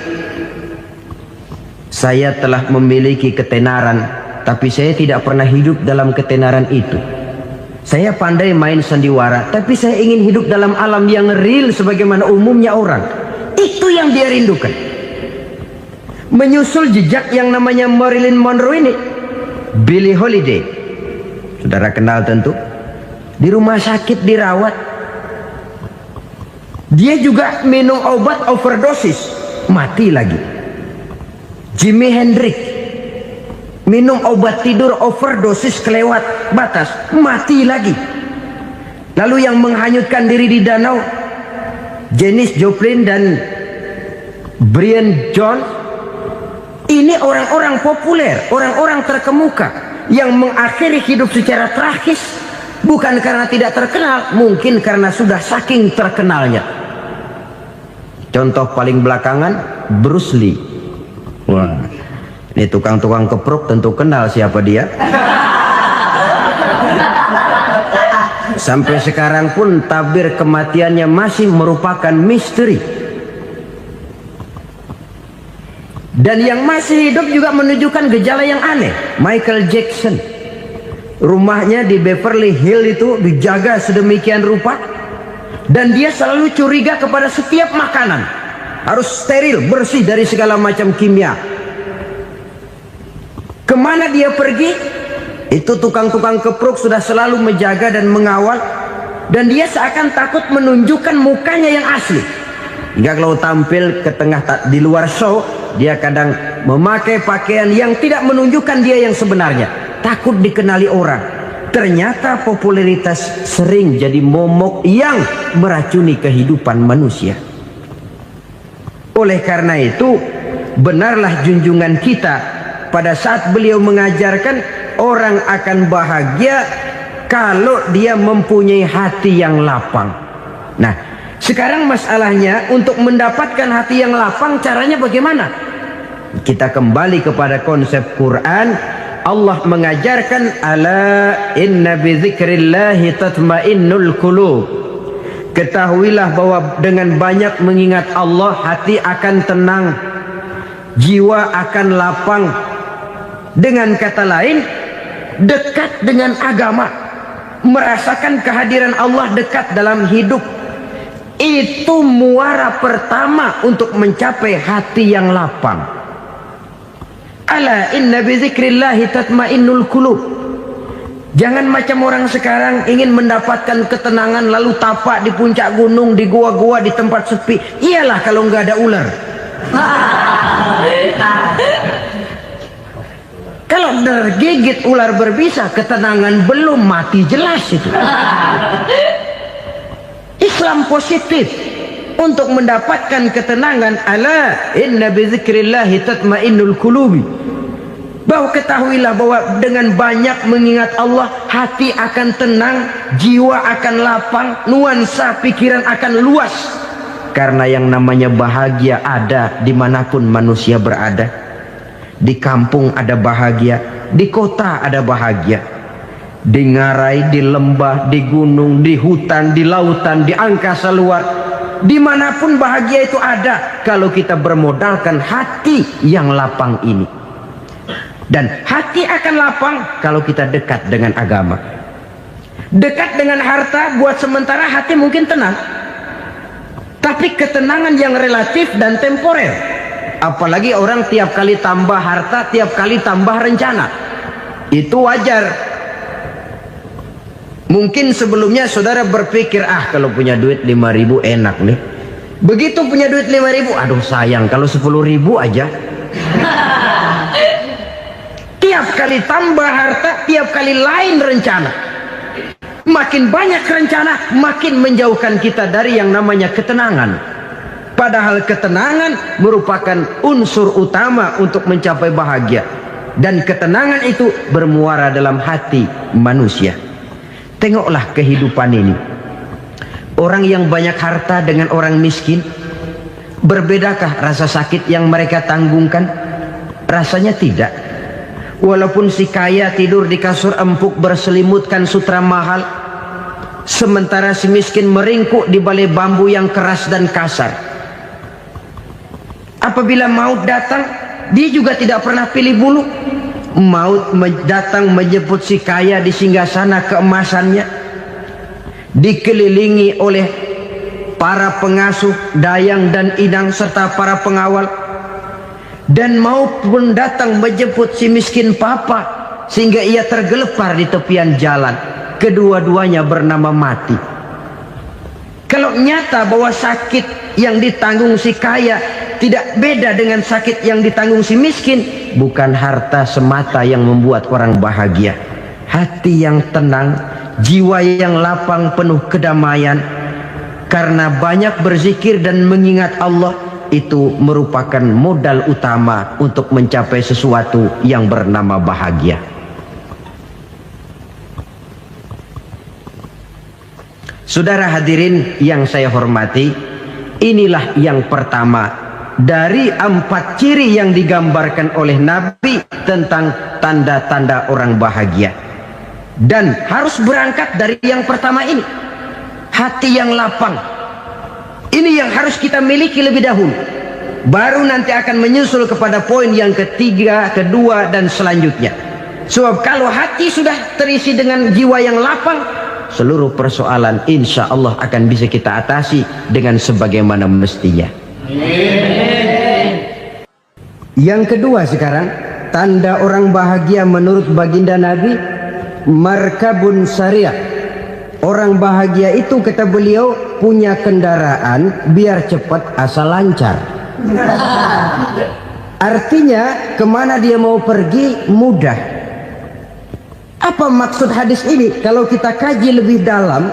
saya telah memiliki ketenaran, tapi saya tidak pernah hidup dalam ketenaran itu. Saya pandai main sandiwara, tapi saya ingin hidup dalam alam yang real sebagaimana umumnya orang. Itu yang dia rindukan. Menyusul jejak yang namanya Marilyn Monroe ini, Billie Holiday, saudara kenal tentu. Di rumah sakit dirawat. Dia juga minum obat overdosis, mati lagi. Jimi Hendrix minum obat tidur overdosis kelewat batas, mati lagi. Lalu yang menghanyutkan diri di danau, Janis Joplin dan Brian Jones. Ini orang-orang populer, orang-orang terkemuka yang mengakhiri hidup secara tragis Bukan karena tidak terkenal, mungkin karena sudah saking terkenalnya. Contoh paling belakangan, Bruce Lee. Wah, ini tukang-tukang keprok tentu kenal siapa dia. Sampai sekarang pun tabir kematiannya masih merupakan misteri. Dan yang masih hidup juga menunjukkan gejala yang aneh. Michael Jackson, rumahnya di Beverly Hills itu dijaga sedemikian rupa, dan dia selalu curiga kepada setiap makanan harus steril, bersih dari segala macam kimia. Kemana dia pergi, itu tukang-tukang keprok sudah selalu menjaga dan mengawal, dan dia seakan takut menunjukkan mukanya yang asli. Hingga kalau tampil ke tengah di luar show, dia kadang memakai pakaian yang tidak menunjukkan dia yang sebenarnya, takut dikenali orang. Ternyata popularitas sering jadi momok yang meracuni kehidupan manusia. Oleh karena itu, benarlah junjungan kita pada saat beliau mengajarkan orang akan bahagia kalau dia mempunyai hati yang lapang. Nah, sekarang masalahnya untuk mendapatkan hati yang lapang, caranya bagaimana? Kita kembali kepada konsep Quran. Allah mengajarkan, ala inna bi dzikrillahi tatmainnul qulub. Ketahuilah bahwa dengan banyak mengingat Allah, hati akan tenang, jiwa akan lapang. Dengan kata lain, dekat dengan agama, merasakan kehadiran Allah dekat dalam hidup, itu muara pertama untuk mencapai hati yang lapang. Ala inna bi dzikrillahi tatmainnul qulub. Jangan macam orang sekarang ingin mendapatkan ketenangan lalu tapak di puncak gunung, di gua-gua, di tempat sepi. Iyalah kalau nggak ada ular. Kalau tergigit ular berbisa, ketenangan belum, mati jelas itu. Islam positif untuk mendapatkan ketenangan. Ala inna bi dzikrillahi tatmainnul qulubi. Bahwa ketahuilah bahwa dengan banyak mengingat Allah, hati akan tenang, jiwa akan lapang, nuansa pikiran akan luas. Karena yang namanya bahagia ada dimanapun manusia berada. Di kampung ada bahagia, di kota ada bahagia, di ngarai, di lembah, di gunung, di hutan, di lautan, di angkasa luar, dimanapun bahagia itu ada kalau kita bermodalkan hati yang lapang ini. Dan hati akan lapang kalau kita dekat dengan agama. Dekat dengan harta buat sementara hati mungkin tenang, tapi ketenangan yang relatif dan temporer. Apalagi orang tiap kali tambah harta, tiap kali tambah rencana, itu wajar. Mungkin sebelumnya saudara berpikir, kalau punya duit 5.000 enak nih. Begitu punya duit 5.000, aduh sayang kalau 10.000 aja. Tiap kali tambah harta, tiap kali lain rencana. Makin banyak rencana, makin menjauhkan kita dari yang namanya ketenangan. Padahal ketenangan merupakan unsur utama untuk mencapai bahagia. Dan ketenangan itu bermuara dalam hati manusia. Tengoklah kehidupan ini. Orang yang banyak harta dengan orang miskin, berbedakah rasa sakit yang mereka tanggungkan? Rasanya tidak. Walaupun si kaya tidur di kasur empuk berselimutkan sutra mahal, sementara si miskin meringkuk di balai bambu yang keras dan kasar. Apabila maut datang, dia juga tidak pernah pilih bulu. Maut datang menjemput si kaya di singgasana keemasannya, dikelilingi oleh para pengasuh, dayang dan inang serta para pengawal. Dan maupun datang menjemput si miskin papa sehingga ia tergelepar di tepian jalan. Kedua-duanya bernama mati. Kalau nyata bahwa sakit yang ditanggung si kaya tidak beda dengan sakit yang ditanggung si miskin, bukan harta semata yang membuat orang bahagia. Hati yang tenang, jiwa yang lapang penuh kedamaian. Karena banyak berzikir dan mengingat Allah, itu merupakan modal utama untuk mencapai sesuatu yang bernama bahagia. Saudara hadirin yang saya hormati, inilah yang pertama dari 4 ciri yang digambarkan oleh Nabi tentang tanda-tanda orang bahagia. Dan harus berangkat dari yang pertama ini, hati yang lapang. Ini yang harus kita miliki lebih dahulu, baru nanti akan menyusul kepada poin yang ketiga, kedua, dan selanjutnya. Sebab kalau hati sudah terisi dengan jiwa yang lapang, seluruh persoalan insya Allah akan bisa kita atasi dengan sebagaimana mestinya. Yang kedua sekarang, tanda orang bahagia menurut baginda Nabi, markabun syariah. Orang bahagia itu, kata beliau, punya kendaraan biar cepat asal lancar. Artinya kemana dia mau pergi mudah. Apa maksud hadis ini? Kalau kita kaji lebih dalam,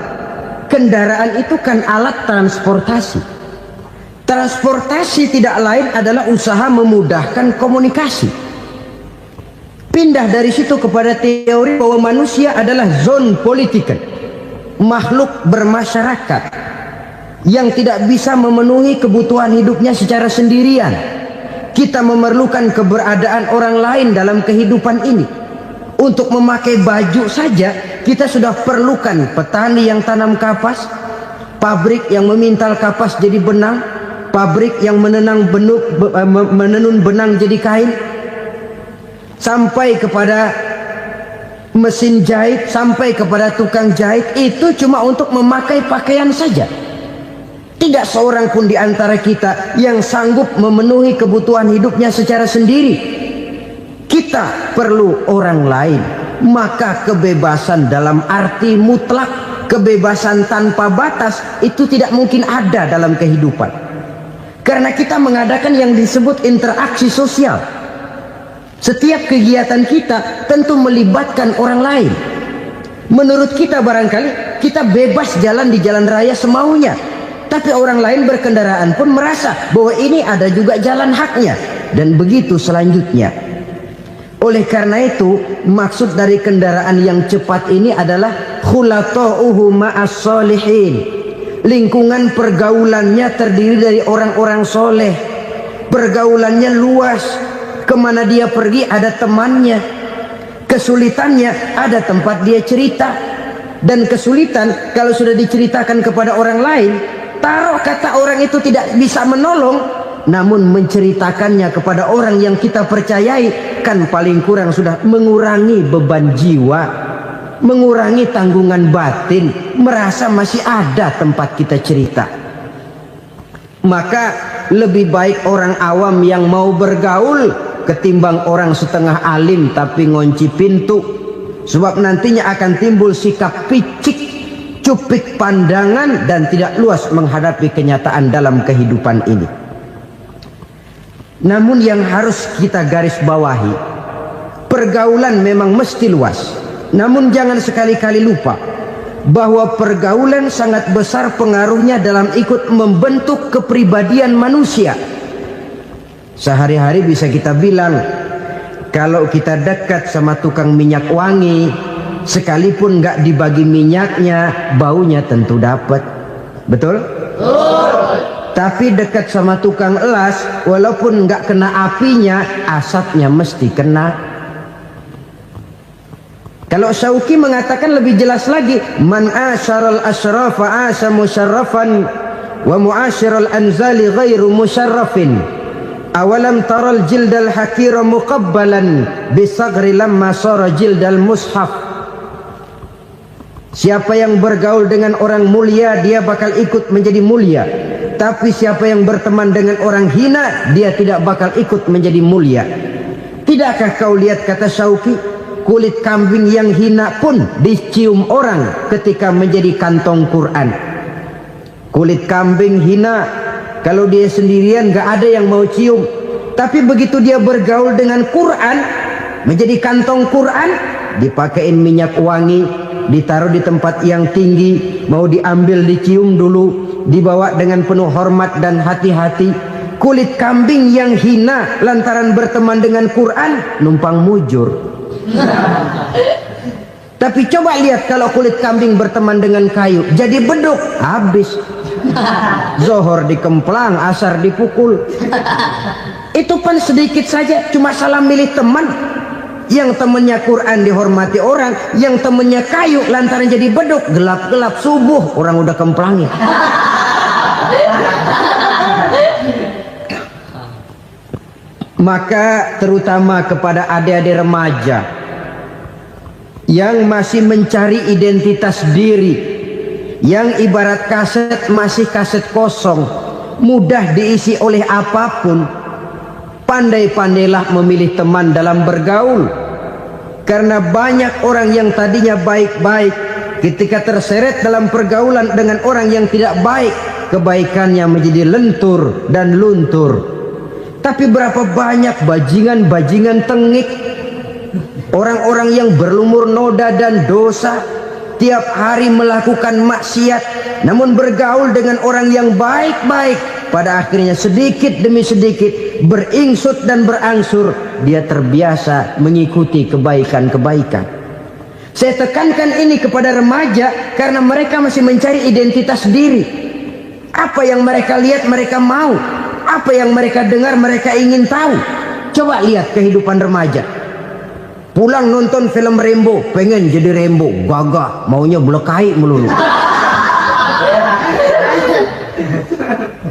kendaraan itu kan alat transportasi. Transportasi tidak lain adalah usaha memudahkan komunikasi. Pindah dari situ kepada teori bahwa manusia adalah zon political, makhluk bermasyarakat yang tidak bisa memenuhi kebutuhan hidupnya secara sendirian. Kita memerlukan keberadaan orang lain dalam kehidupan ini. Untuk memakai baju saja kita sudah perlukan petani yang tanam kapas, pabrik yang memintal kapas jadi benang, pabrik yang menenun benang jadi kain, sampai kepada mesin jahit, sampai kepada tukang jahit. Itu cuma untuk memakai pakaian saja. Tidak seorang pun di antara kita yang sanggup memenuhi kebutuhan hidupnya secara sendiri. Kita perlu orang lain. Maka kebebasan dalam arti mutlak, kebebasan tanpa batas, itu tidak mungkin ada dalam kehidupan. Karena kita mengadakan yang disebut interaksi sosial. Setiap kegiatan kita tentu melibatkan orang lain. Menurut kita barangkali kita bebas jalan di jalan raya semaunya, tapi orang lain berkendaraan pun merasa bahwa ini ada juga jalan haknya, dan begitu selanjutnya. Oleh karena itu, maksud dari kendaraan yang cepat ini adalah khulata'uhu ma'as solihin. Lingkungan pergaulannya terdiri dari orang-orang soleh. Pergaulannya luas. Kemana dia pergi ada temannya. Kesulitannya ada tempat dia cerita. Dan kesulitan kalau sudah diceritakan kepada orang lain, taruh kata orang itu tidak bisa menolong, namun menceritakannya kepada orang yang kita percayai, kan paling kurang sudah mengurangi beban jiwa, mengurangi tanggungan batin, merasa masih ada tempat kita cerita. Maka lebih baik orang awam yang mau bergaul ketimbang orang setengah alim tapi ngunci pintu. Sebab nantinya akan timbul sikap picik, cupik pandangan, dan tidak luas menghadapi kenyataan dalam kehidupan ini. Namun yang harus kita garis bawahi, pergaulan memang mesti luas. Namun jangan sekali-kali lupa bahwa pergaulan sangat besar pengaruhnya dalam ikut membentuk kepribadian manusia. Sehari-hari bisa kita bilang, kalau kita dekat sama tukang minyak wangi, sekalipun nggak dibagi minyaknya, baunya tentu dapat. Betul? Tapi dekat sama tukang elas, walaupun nggak kena apinya, asapnya mesti kena. Kalau Syauqi mengatakan lebih jelas lagi, man asyaral asyrafa asa musyarrafan wa muasyiral anzali ghairu musyarrafin. Awalam taral jildal hakira muqabbalan bisagri lamma sara jildal mushaf. Siapa yang bergaul dengan orang mulia, dia bakal ikut menjadi mulia. Tapi siapa yang berteman dengan orang hina, dia tidak bakal ikut menjadi mulia. Tidakkah kau lihat, kata Syauqi, kulit kambing yang hina pun dicium orang ketika menjadi kantong Quran. Kulit kambing hina, kalau dia sendirian gak ada yang mau cium. Tapi begitu dia bergaul dengan Quran, menjadi kantong Quran, dipakein minyak wangi, ditaruh di tempat yang tinggi, mau diambil dicium dulu, dibawa dengan penuh hormat dan hati-hati. Kulit kambing yang hina lantaran berteman dengan Quran, numpang mujur. Tapi coba lihat kalau kulit kambing berteman dengan kayu, jadi beduk, habis. Zohor dikemplang, asar dipukul. Itu pun sedikit saja, cuma salah milih teman. Yang temannya Quran dihormati orang, yang temannya kayu lantaran jadi beduk, gelap-gelap subuh orang udah kemplangi. Maka terutama kepada adik-adik remaja yang masih mencari identitas diri, yang ibarat kaset masih kaset kosong, mudah diisi oleh apapun, pandai-pandailah memilih teman dalam bergaul. Karena banyak orang yang tadinya baik-baik, ketika terseret dalam pergaulan dengan orang yang tidak baik, kebaikannya menjadi lentur dan luntur. Tapi berapa banyak bajingan-bajingan tengik, orang-orang yang berlumur noda dan dosa, tiap hari melakukan maksiat, namun bergaul dengan orang yang baik-baik, pada akhirnya sedikit demi sedikit beringsut dan berangsur dia terbiasa mengikuti kebaikan-kebaikan. Saya tekankan ini kepada remaja karena mereka masih mencari identitas diri. Apa yang mereka lihat mereka mau, apa yang mereka dengar mereka ingin tahu. Coba lihat kehidupan remaja. Pulang nonton film Rambo, pengen jadi Rambo, gagah, maunya belekai melulu.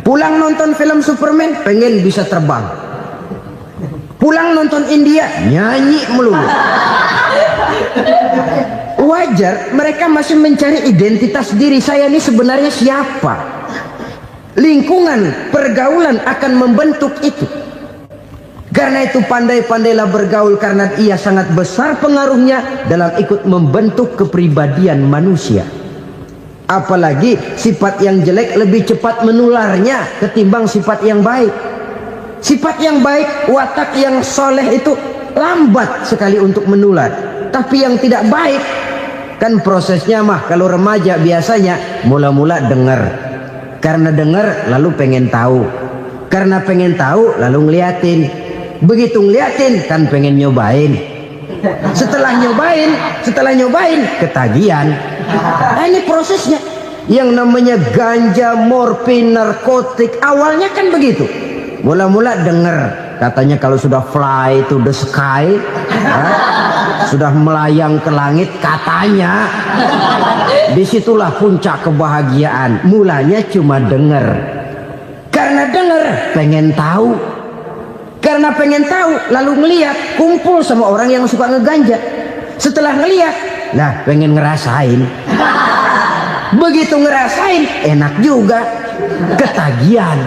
Pulang nonton film Superman, pengen bisa terbang. Pulang nonton India, nyanyi melulu. Wajar, mereka masih mencari identitas diri. Saya ini sebenarnya siapa? Lingkungan, pergaulan akan membentuk itu. Karena itu pandai-pandailah bergaul, karena ia sangat besar pengaruhnya dalam ikut membentuk kepribadian manusia. Apalagi sifat yang jelek lebih cepat menularnya ketimbang sifat yang baik. Sifat yang baik, watak yang soleh itu lambat sekali untuk menular. Tapi yang tidak baik, kan prosesnya mah kalau remaja biasanya mula-mula dengar. Karena dengar lalu pengen tahu. Karena pengen tahu lalu ngeliatin. Begitu ngeliatin kan pengen nyobain. Setelah nyobain ketagihan. Nah, ini prosesnya. Yang namanya ganja, morfin, narkotik awalnya kan begitu. Mula-mula dengar katanya kalau sudah fly to the sky, sudah melayang ke langit katanya, disitulah puncak kebahagiaan. Mulanya cuma dengar. Karena dengar pengen tahu. Karena pengen tahu lalu ngeliat, kumpul sama orang yang suka ngeganja. Setelah ngeliat, nah pengen ngerasain. Begitu ngerasain enak juga, ketagihan.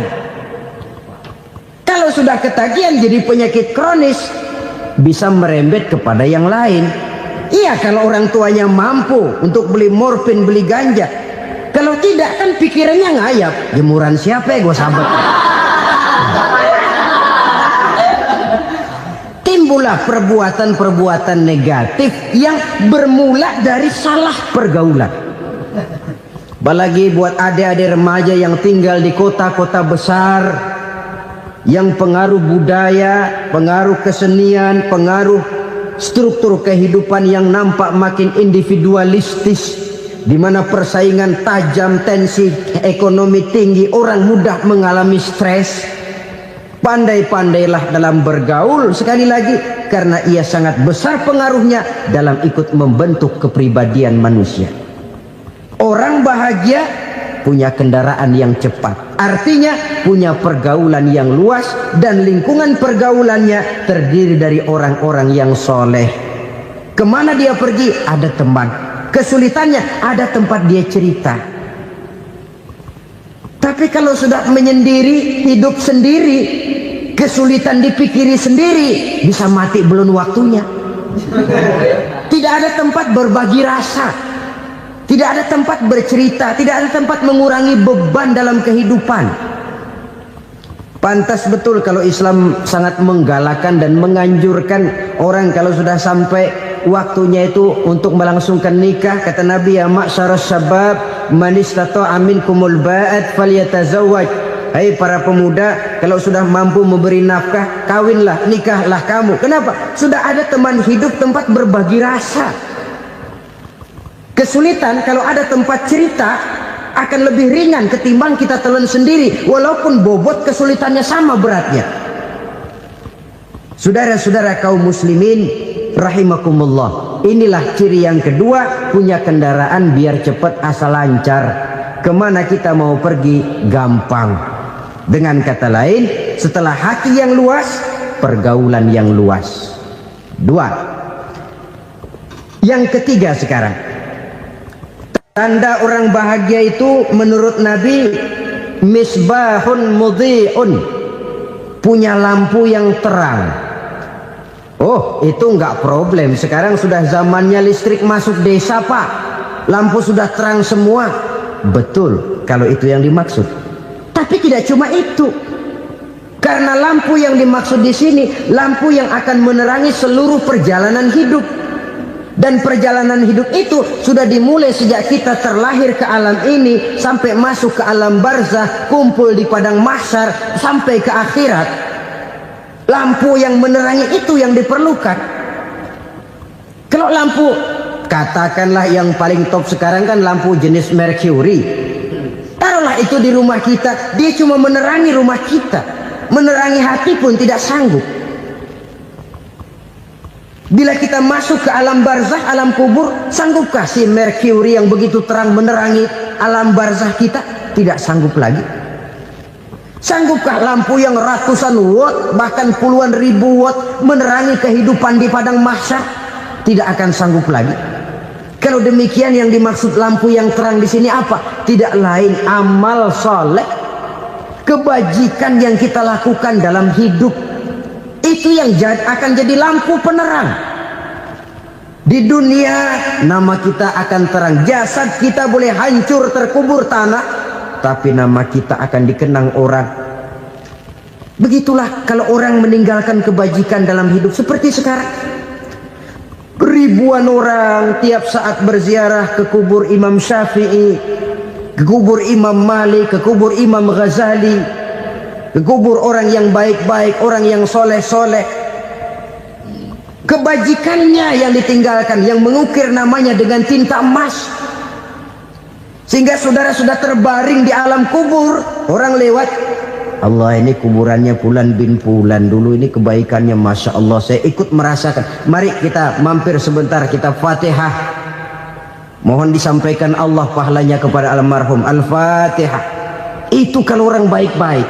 Kalau sudah ketagihan jadi penyakit kronis, bisa merembet kepada yang lain. Iya, kalau orang tuanya mampu untuk beli morfin, beli ganja. Kalau tidak kan pikirannya ngayap, jemuran siapa ya gue sabet. Timbullah perbuatan-perbuatan negatif yang bermula dari salah pergaulan. Apalagi buat adik-adik remaja yang tinggal di kota-kota besar, yang pengaruh budaya, pengaruh kesenian, pengaruh struktur kehidupan yang nampak makin individualistis, di mana persaingan tajam, tensi ekonomi tinggi, orang mudah mengalami stres. Pandai-pandailah dalam bergaul, sekali lagi, karena ia sangat besar pengaruhnya dalam ikut membentuk kepribadian manusia. Orang bahagia punya kendaraan yang cepat, artinya punya pergaulan yang luas, dan lingkungan pergaulannya terdiri dari orang-orang yang soleh. Kemana dia pergi ada teman, kesulitannya ada tempat dia cerita. Tapi kalau sudah menyendiri, hidup sendiri, kesulitan dipikiri sendiri, bisa mati belum waktunya. Tidak ada tempat berbagi rasa, tidak ada tempat bercerita, tidak ada tempat mengurangi beban dalam kehidupan. Pantas betul kalau Islam sangat menggalakkan dan menganjurkan orang kalau sudah sampai waktunya itu untuk melangsungkan nikah. Kata Nabi, ya ma'syaras syabab man istata'a minkumul ba'at falyatazawwaj. Hai para pemuda, kalau sudah mampu memberi nafkah, kawinlah, nikahlah kamu. Kenapa? Sudah ada teman hidup, tempat berbagi rasa. Kesulitan kalau ada tempat cerita akan lebih ringan ketimbang kita telan sendiri, walaupun bobot kesulitannya sama beratnya. Saudara-saudara kaum muslimin rahimakumullah, inilah ciri yang kedua, punya kendaraan biar cepat asal lancar. Kemana kita mau pergi gampang. Dengan kata lain, setelah hati yang luas, pergaulan yang luas. Dua. Yang ketiga sekarang, tanda orang bahagia itu menurut Nabi, misbahun mudhi'un, punya lampu yang terang. Oh, itu enggak problem. Sekarang sudah zamannya listrik masuk desa, Pak. Lampu sudah terang semua. Betul, kalau itu yang dimaksud. Tapi tidak cuma itu. Karena lampu yang dimaksud di sini, lampu yang akan menerangi seluruh perjalanan hidup. Dan perjalanan hidup itu sudah dimulai sejak kita terlahir ke alam ini, sampai masuk ke alam barzah, kumpul di padang mahsyar, sampai ke akhirat. Lampu yang menerangi itu yang diperlukan. Kalau lampu, katakanlah yang paling top sekarang kan lampu jenis Mercury. Taruhlah itu di rumah kita, dia cuma menerangi rumah kita, menerangi hati pun tidak sanggup. Bila kita masuk ke alam barzah, alam kubur, sanggupkah si Mercury yang begitu terang menerangi alam barzah kita? Tidak sanggup lagi. Sanggupkah lampu yang ratusan watt, bahkan puluhan ribu watt menerangi kehidupan di padang mahsyar? Tidak akan sanggup lagi. Kalau demikian, yang dimaksud lampu yang terang di sini apa? Tidak lain amal soleh, kebajikan yang kita lakukan dalam hidup. Itu yang akan jadi lampu penerang. Di dunia nama kita akan terang. Jasad kita boleh hancur terkubur tanah, tapi nama kita akan dikenang orang. Begitulah kalau orang meninggalkan kebajikan dalam hidup seperti sekarang. Ribuan orang tiap saat berziarah ke kubur Imam Syafi'i, ke kubur Imam Malik, ke kubur Imam Ghazali, ke kubur orang yang baik-baik, orang yang soleh-soleh. Kebajikannya yang ditinggalkan, yang mengukir namanya dengan tinta emas. Sehingga saudara sudah terbaring di alam kubur, orang lewat, Allah, ini kuburannya Fulan bin Fulan, dulu ini kebaikannya Masya Allah, saya ikut merasakan. Mari kita mampir sebentar, kita Fatihah. Mohon disampaikan Allah pahalanya kepada almarhum. Al-Fatihah. Itu kalau orang baik-baik.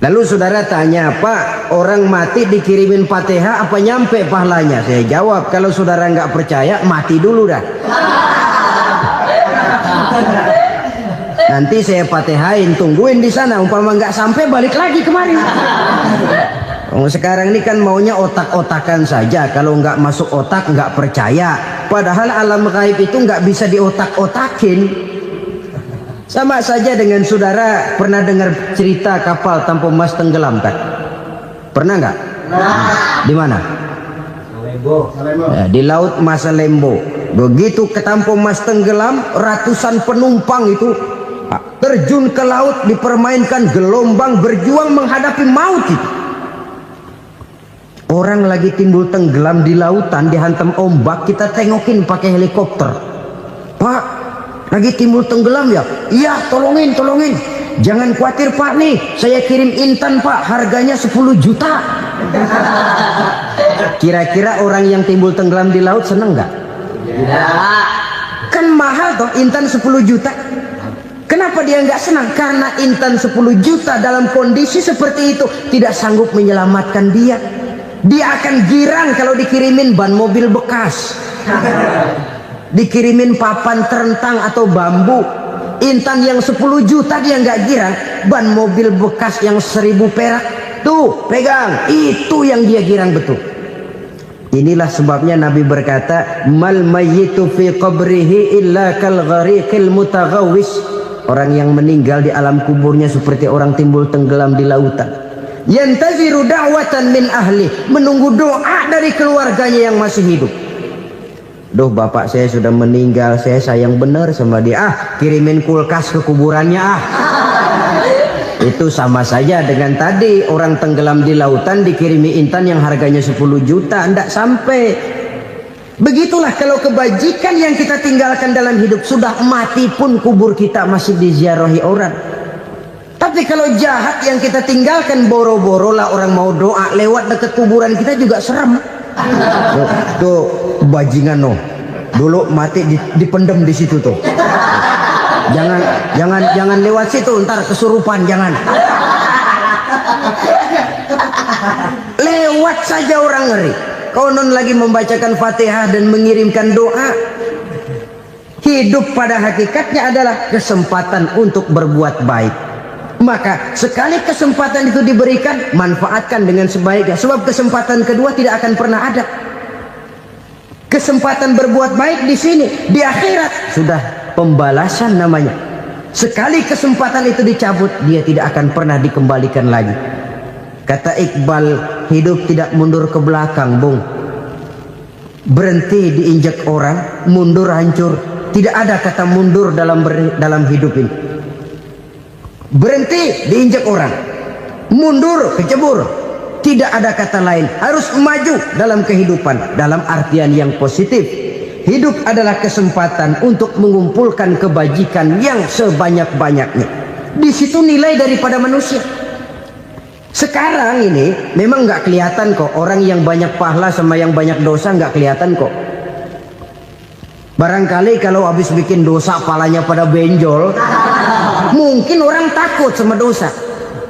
Lalu saudara tanya, Pak, orang mati dikirimin Fatihah apa nyampe pahalanya? Saya jawab, kalau saudara nggak percaya, mati dulu dah. Nanti saya Fatihain, tungguin di sana. Umpama nggak sampai, balik lagi kemari. Sekarang ini kan maunya otak-otakan saja. Kalau nggak masuk otak, nggak percaya. Padahal alam gaib itu nggak bisa diotak-otakin. Sama saja dengan saudara pernah dengar cerita kapal Tampo Mas tenggelam kan? Pernah nggak? Di mana? Ya, di laut Masalembo. Begitu ke Tampo Mas tenggelam, ratusan penumpang itu terjun ke laut, dipermainkan gelombang, berjuang menghadapi maut itu. Orang lagi timbul tenggelam di lautan, dihantam ombak, kita tengokin pakai helikopter. Pak, lagi timbul tenggelam ya? Iya, tolongin. Jangan khawatir Pak, nih saya kirim intan Pak, harganya 10 juta. Kira-kira orang yang timbul tenggelam di laut seneng nggak? Kan mahal toh intan 10 juta. Kenapa dia nggak senang? Karena intan 10 juta dalam kondisi seperti itu tidak sanggup menyelamatkan dia. Dia akan girang kalau dikirimin ban mobil bekas, dikirimin papan terentang atau bambu. Intan yang 10 juta dia nggak girang. Ban mobil bekas yang 1000 perak, tuh pegang, itu yang dia girang betul. Inilah sebabnya Nabi berkata, mal mayyitu fi qabrihi illa kal ghariqil mutaghawwis. Orang yang meninggal di alam kuburnya seperti orang timbul tenggelam di lautan. Yantaziru da'watan min ahli, menunggu doa dari keluarganya yang masih hidup. Duh, bapak saya sudah meninggal, saya sayang benar sama dia. Kirimin kulkas ke kuburannya Itu sama saja dengan tadi orang tenggelam di lautan dikirimi intan yang harganya 10 juta, tidak sampai. Begitulah kalau kebajikan yang kita tinggalkan dalam hidup, sudah mati pun kubur kita masih diziarahi orang. Tapi kalau jahat yang kita tinggalkan, boro-boro lah orang mau doa lewat dekat kuburan kita juga serem. Tuh bajingan no, dulu mati dipendem di situ tuh. Jangan lewat situ, ntar kesurupan, jangan. Lewat saja orang ngeri. Konon lagi membacakan Fatihah dan mengirimkan doa. Hidup pada hakikatnya adalah kesempatan untuk berbuat baik. Maka sekali kesempatan itu diberikan, manfaatkan dengan sebaiknya. Sebab kesempatan kedua tidak akan pernah ada. Kesempatan berbuat baik di sini, di akhirat sudah pembalasan namanya. Sekali kesempatan itu dicabut, dia tidak akan pernah dikembalikan lagi. Kata Iqbal, hidup tidak mundur ke belakang, Bung. Berhenti diinjak orang, mundur hancur. Tidak ada kata mundur dalam hidup ini. Berhenti diinjak orang, mundur kecebur. Tidak ada kata lain. Harus maju dalam kehidupan, dalam artian yang positif. Hidup adalah kesempatan untuk mengumpulkan kebajikan yang sebanyak-banyaknya. Di situ nilai daripada manusia. Sekarang ini memang nggak kelihatan kok, orang yang banyak pahala sama yang banyak dosa nggak kelihatan kok. Barangkali kalau habis bikin dosa palanya pada benjol, mungkin orang takut sama dosa.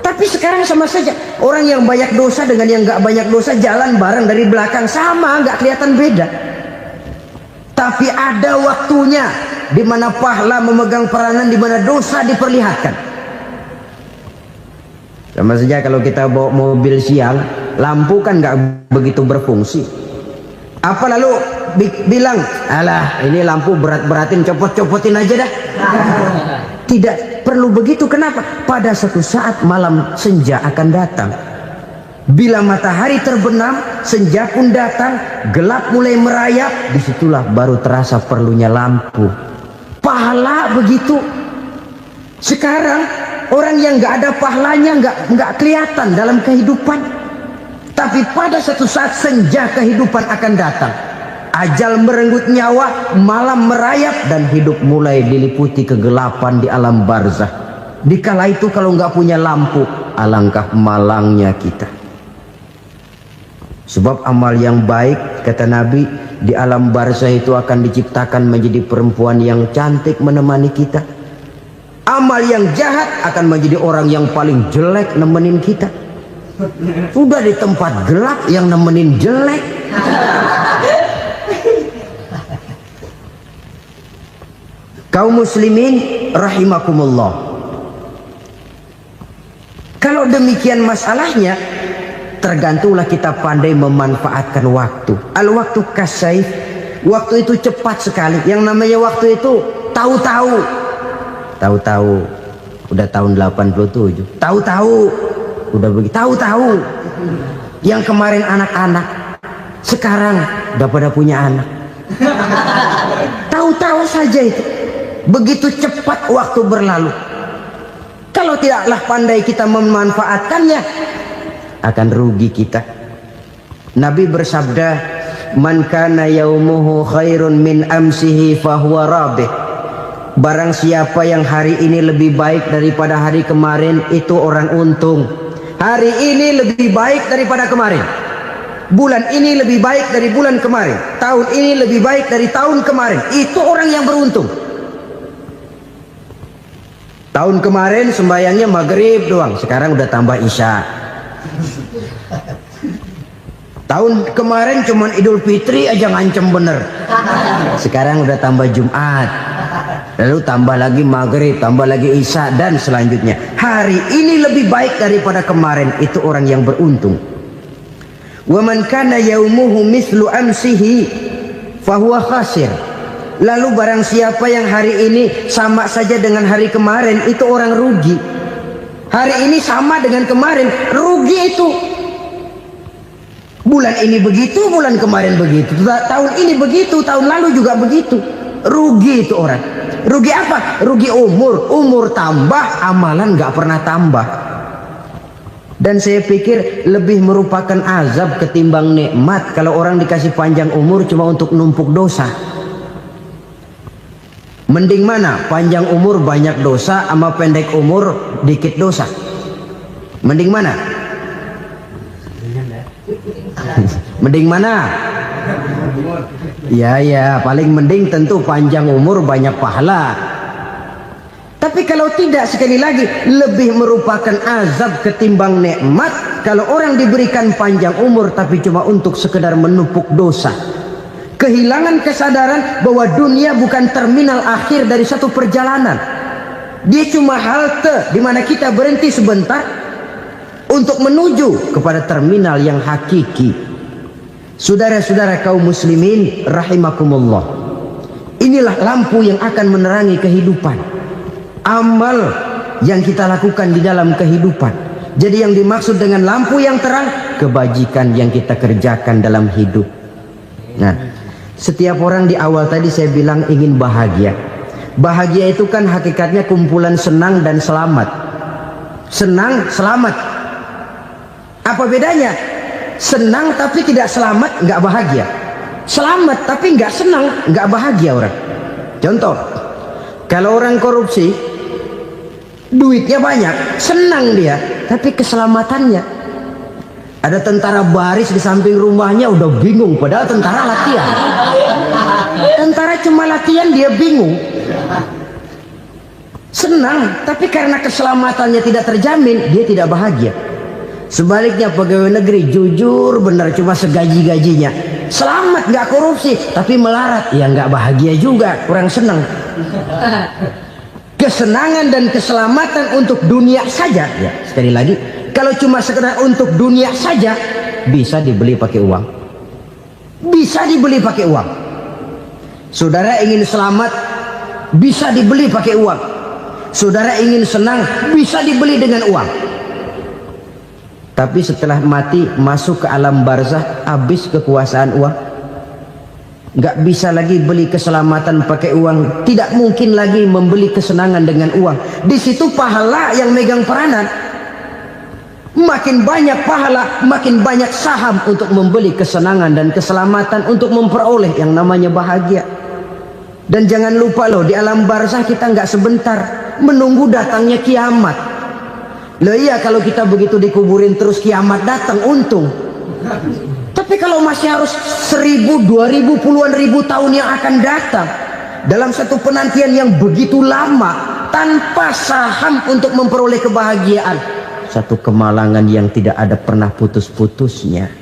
Tapi sekarang sama saja, orang yang banyak dosa dengan yang nggak banyak dosa jalan bareng dari belakang, sama, nggak kelihatan beda. Tapi ada waktunya di mana pahala memegang peranan, di mana dosa diperlihatkan. Sama saja kalau kita bawa mobil siang, lampu kan nggak begitu berfungsi. Apa lalu bilang, alah ini lampu berat-beratin, copot-copotin aja dah. Tidak perlu begitu. Kenapa? Pada suatu saat malam senja akan datang. Bila matahari terbenam, senja pun datang, gelap mulai merayap, disitulah baru terasa perlunya lampu. Pahala begitu. Sekarang orang yang nggak ada pahalanya nggak kelihatan dalam kehidupan. Tapi pada suatu saat senja kehidupan akan datang. Ajal merenggut nyawa, malam merayap, dan hidup mulai diliputi kegelapan di alam barzah. Dikala itu kalau nggak punya lampu, alangkah malangnya kita. Sebab amal yang baik, kata Nabi, di alam barzah itu akan diciptakan menjadi perempuan yang cantik menemani kita. Amal yang jahat akan menjadi orang yang paling jelek nemenin kita. Sudah di tempat gelap yang nemenin jelek. Kaum muslimin rahimakumullah. Kalau demikian masalahnya, tergantunglah kita pandai memanfaatkan waktu. Al-waktu kasayf, waktu itu cepat sekali. Yang namanya waktu itu tahu-tahu udah tahun 87, tahu-tahu udah begitu, tahu-tahu yang kemarin anak-anak sekarang udah pada punya anak. Tahu-tahu saja itu. Begitu cepat waktu berlalu. Kalau tidaklah pandai kita memanfaatkannya, akan rugi kita. Nabi bersabda, man kana yaumuhu khairun min amsihi fahuwa rabih. Barang siapa yang hari ini lebih baik daripada hari kemarin, itu orang untung. Hari ini lebih baik daripada kemarin. Bulan ini lebih baik dari bulan kemarin. Tahun ini lebih baik dari tahun kemarin. Itu orang yang beruntung. Tahun kemarin sembayangnya maghrib doang, sekarang udah tambah isya. Tahun kemarin cuman Idul Fitri aja ngancem bener, sekarang udah tambah Jumat, lalu tambah lagi maghrib, tambah lagi isya, dan selanjutnya. Hari ini lebih baik daripada kemarin, itu orang yang beruntung. Wa man kana yaumuhu mislu amsihi fahuwa khasir. Lalu barang siapa yang hari ini sama saja dengan hari kemarin, itu orang rugi. Hari ini sama dengan kemarin, rugi itu. Bulan ini begitu, bulan kemarin begitu, tahun ini begitu, tahun lalu juga begitu. Rugi itu orang. Rugi apa? Rugi umur. Umur tambah, amalan nggak pernah tambah. Dan saya pikir lebih merupakan azab ketimbang nikmat kalau orang dikasih panjang umur cuma untuk numpuk dosa. Mending mana? Panjang umur banyak dosa sama pendek umur dikit dosa? Mending mana? Mending mana? Ya, paling mending tentu panjang umur banyak pahala. Tapi kalau tidak, sekali lagi, lebih merupakan azab ketimbang nikmat kalau orang diberikan panjang umur tapi cuma untuk sekedar menumpuk dosa. Kehilangan kesadaran bahwa dunia bukan terminal akhir dari satu perjalanan. Dia cuma halte di mana kita berhenti sebentar untuk menuju kepada terminal yang hakiki. Saudara-saudara kaum muslimin rahimakumullah, inilah lampu yang akan menerangi kehidupan, amal yang kita lakukan di dalam kehidupan. Jadi yang dimaksud dengan lampu yang terang, kebajikan yang kita kerjakan dalam hidup. Nah, setiap orang di awal tadi saya bilang ingin bahagia. Bahagia itu kan hakikatnya kumpulan senang dan selamat. Senang, selamat. Apa bedanya? Senang tapi tidak selamat, nggak bahagia. Selamat tapi nggak senang, nggak bahagia orang. Contoh, kalau orang korupsi, duitnya banyak, senang dia, tapi keselamatannya. Ada tentara baris di samping rumahnya udah bingung, padahal tentara latihan. Tentara cuma latihan, dia bingung. Senang, tapi karena keselamatannya tidak terjamin, dia tidak bahagia. Sebaliknya pegawai negeri jujur benar cuma segaji-gajinya, selamat nggak korupsi tapi melarat, ya nggak bahagia juga, kurang senang. Kesenangan dan keselamatan untuk dunia saja, ya sekali lagi, kalau cuma sekedar untuk dunia saja bisa dibeli pakai uang, bisa dibeli pakai uang. Saudara ingin selamat bisa dibeli pakai uang, saudara ingin senang bisa dibeli dengan uang. Tapi setelah mati masuk ke alam barzah, habis kekuasaan uang. Nggak bisa lagi beli keselamatan pakai uang, tidak mungkin lagi membeli kesenangan dengan uang. Di situ pahala yang megang peranan. Makin banyak pahala, makin banyak saham untuk membeli kesenangan dan keselamatan, untuk memperoleh yang namanya bahagia. Dan jangan lupa loh, di alam barzah kita nggak sebentar, menunggu datangnya kiamat. Loh iya, kalau kita begitu dikuburin terus kiamat datang, untung. Tapi kalau masih harus 1000, 2000, puluhan ribu tahun yang akan datang dalam satu penantian yang begitu lama tanpa saham untuk memperoleh kebahagiaan, satu kemalangan yang tidak ada pernah putus-putusnya.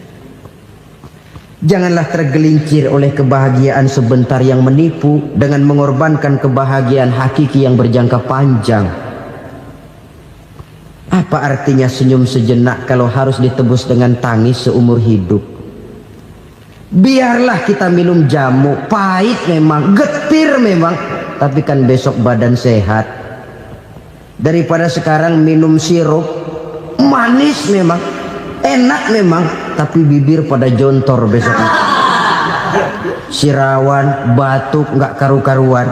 Janganlah tergelincir oleh kebahagiaan sebentar yang menipu dengan mengorbankan kebahagiaan hakiki yang berjangka panjang. Apa artinya senyum sejenak kalau harus ditebus dengan tangis seumur hidup? Biarlah kita minum jamu, pahit memang, getir memang, tapi kan besok badan sehat. Daripada sekarang minum sirup, manis memang, enak memang, tapi bibir pada jontor besoknya. Sirawan, batuk, nggak karu-karuan.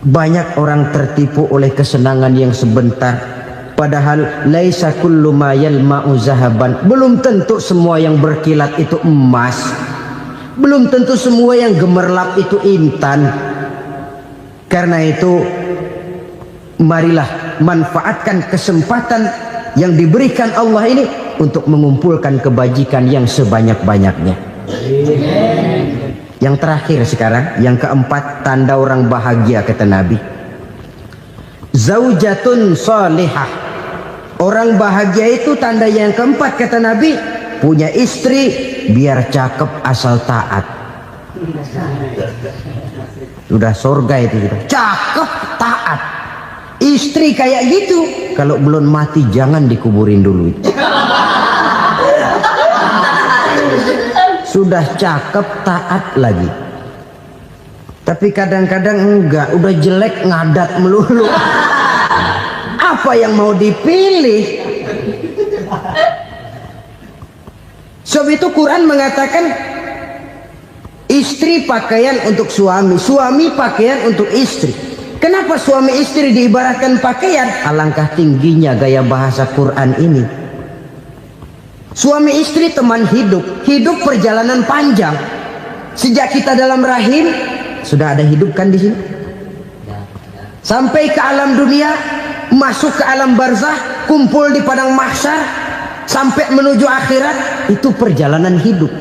Banyak orang tertipu oleh kesenangan yang sebentar. Padahal laisa kullu ma yalma'u zahaban. Belum tentu semua yang berkilat itu emas. Belum tentu semua yang gemerlap itu intan. Karena itu marilah manfaatkan kesempatan yang diberikan Allah ini untuk mengumpulkan kebajikan yang sebanyak-banyaknya. Yang terakhir sekarang, yang keempat, tanda orang bahagia kata Nabi. Zaujatun salihah. Orang bahagia itu tanda yang keempat kata Nabi, punya istri biar cakep asal taat. Sudah surga itu, cakep taat. Istri kayak gitu, kalau belum mati jangan dikuburin dulu. Sudah cakep taat lagi. Tapi kadang-kadang enggak, udah jelek ngadat melulu. Apa yang mau dipilih? Sebab itu Quran mengatakan istri pakaian untuk suami, suami pakaian untuk istri. Kenapa suami istri diibaratkan pakaian? Alangkah tingginya gaya bahasa Quran ini. Suami istri teman hidup, hidup perjalanan panjang. Sejak kita dalam rahim sudah ada hidup kan di sini. Sampai ke alam dunia, masuk ke alam barzah, kumpul di padang mahsyar, sampai menuju akhirat, itu perjalanan hidup.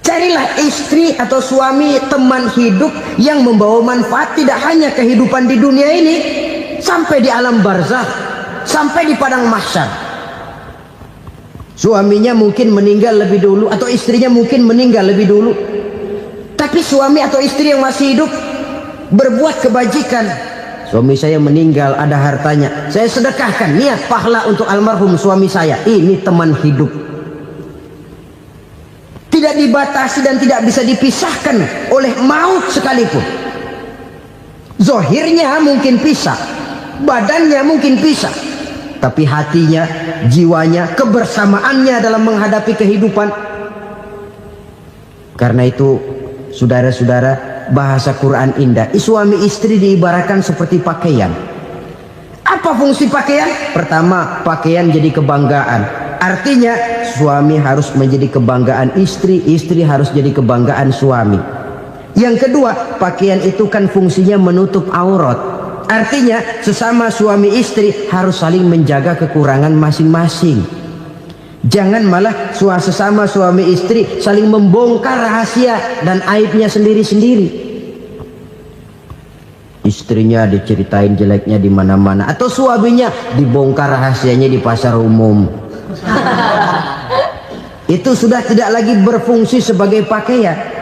Carilah istri atau suami teman hidup yang membawa manfaat tidak hanya kehidupan di dunia ini, sampai di alam barzah, sampai di padang mahsyar. Suaminya mungkin meninggal lebih dulu atau istrinya mungkin meninggal lebih dulu, tapi suami atau istri yang masih hidup berbuat kebajikan. Suami saya meninggal, ada hartanya, saya sedekahkan, niat pahala untuk almarhum suami saya. Ini teman hidup, tidak dibatasi dan tidak bisa dipisahkan oleh maut sekalipun. Zohirnya mungkin pisah, badannya mungkin pisah, tapi hatinya, jiwanya, kebersamaannya dalam menghadapi kehidupan. Karena itu, saudara-saudara, bahasa Quran indah. Suami istri diibaratkan seperti pakaian. Apa fungsi pakaian? Pertama, pakaian jadi kebanggaan. Artinya, suami harus menjadi kebanggaan istri, istri harus jadi kebanggaan suami. Yang kedua, pakaian itu kan fungsinya menutup aurat. Artinya sesama suami istri harus saling menjaga kekurangan masing-masing. Jangan malah sesama suami istri saling membongkar rahasia dan aibnya sendiri-sendiri. Istrinya diceritain jeleknya di mana-mana, atau suaminya dibongkar rahasianya di pasar umum. Itu sudah tidak lagi berfungsi sebagai pakaian.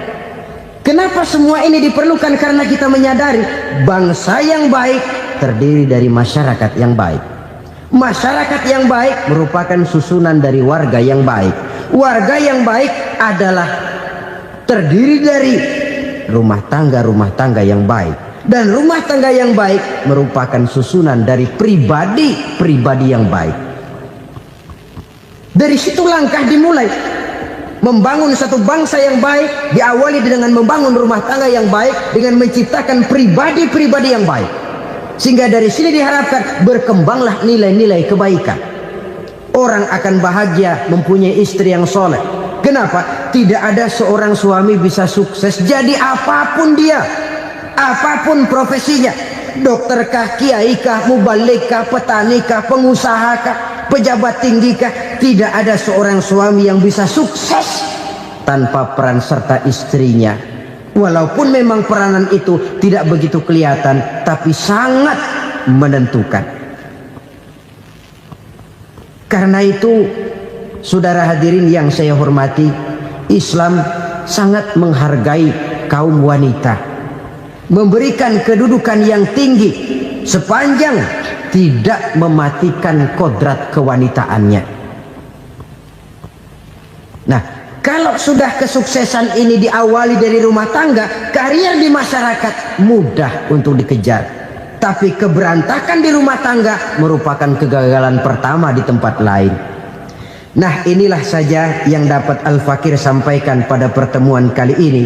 Kenapa semua ini diperlukan? Karena kita menyadari bangsa yang baik terdiri dari masyarakat yang baik. Masyarakat yang baik merupakan susunan dari warga yang baik. Warga yang baik adalah terdiri dari rumah tangga yang baik. Dan rumah tangga yang baik merupakan susunan dari pribadi yang baik. Dari situ langkah dimulai. Membangun satu bangsa yang baik diawali dengan membangun rumah tangga yang baik, dengan menciptakan pribadi-pribadi yang baik. Sehingga dari sini diharapkan berkembanglah nilai-nilai kebaikan. Orang akan bahagia mempunyai istri yang soleh. Kenapa? Tidak ada seorang suami bisa sukses jadi apapun dia, apapun profesinya. Dokterkah, kiaikah, mubalikah, petanikah, pengusahakah, pejabat tinggikah. Tidak ada seorang suami yang bisa sukses tanpa peran serta istrinya. Walaupun memang peranan itu tidak begitu kelihatan, tapi sangat menentukan. Karena itu, saudara hadirin yang saya hormati, Islam sangat menghargai kaum wanita, memberikan kedudukan yang tinggi sepanjang tidak mematikan kodrat kewanitaannya. Nah, kalau sudah kesuksesan ini diawali dari rumah tangga, karier di masyarakat mudah untuk dikejar. Tapi keberantakan di rumah tangga merupakan kegagalan pertama di tempat lain. Nah, inilah saja yang dapat Al-Fakir sampaikan pada pertemuan kali ini.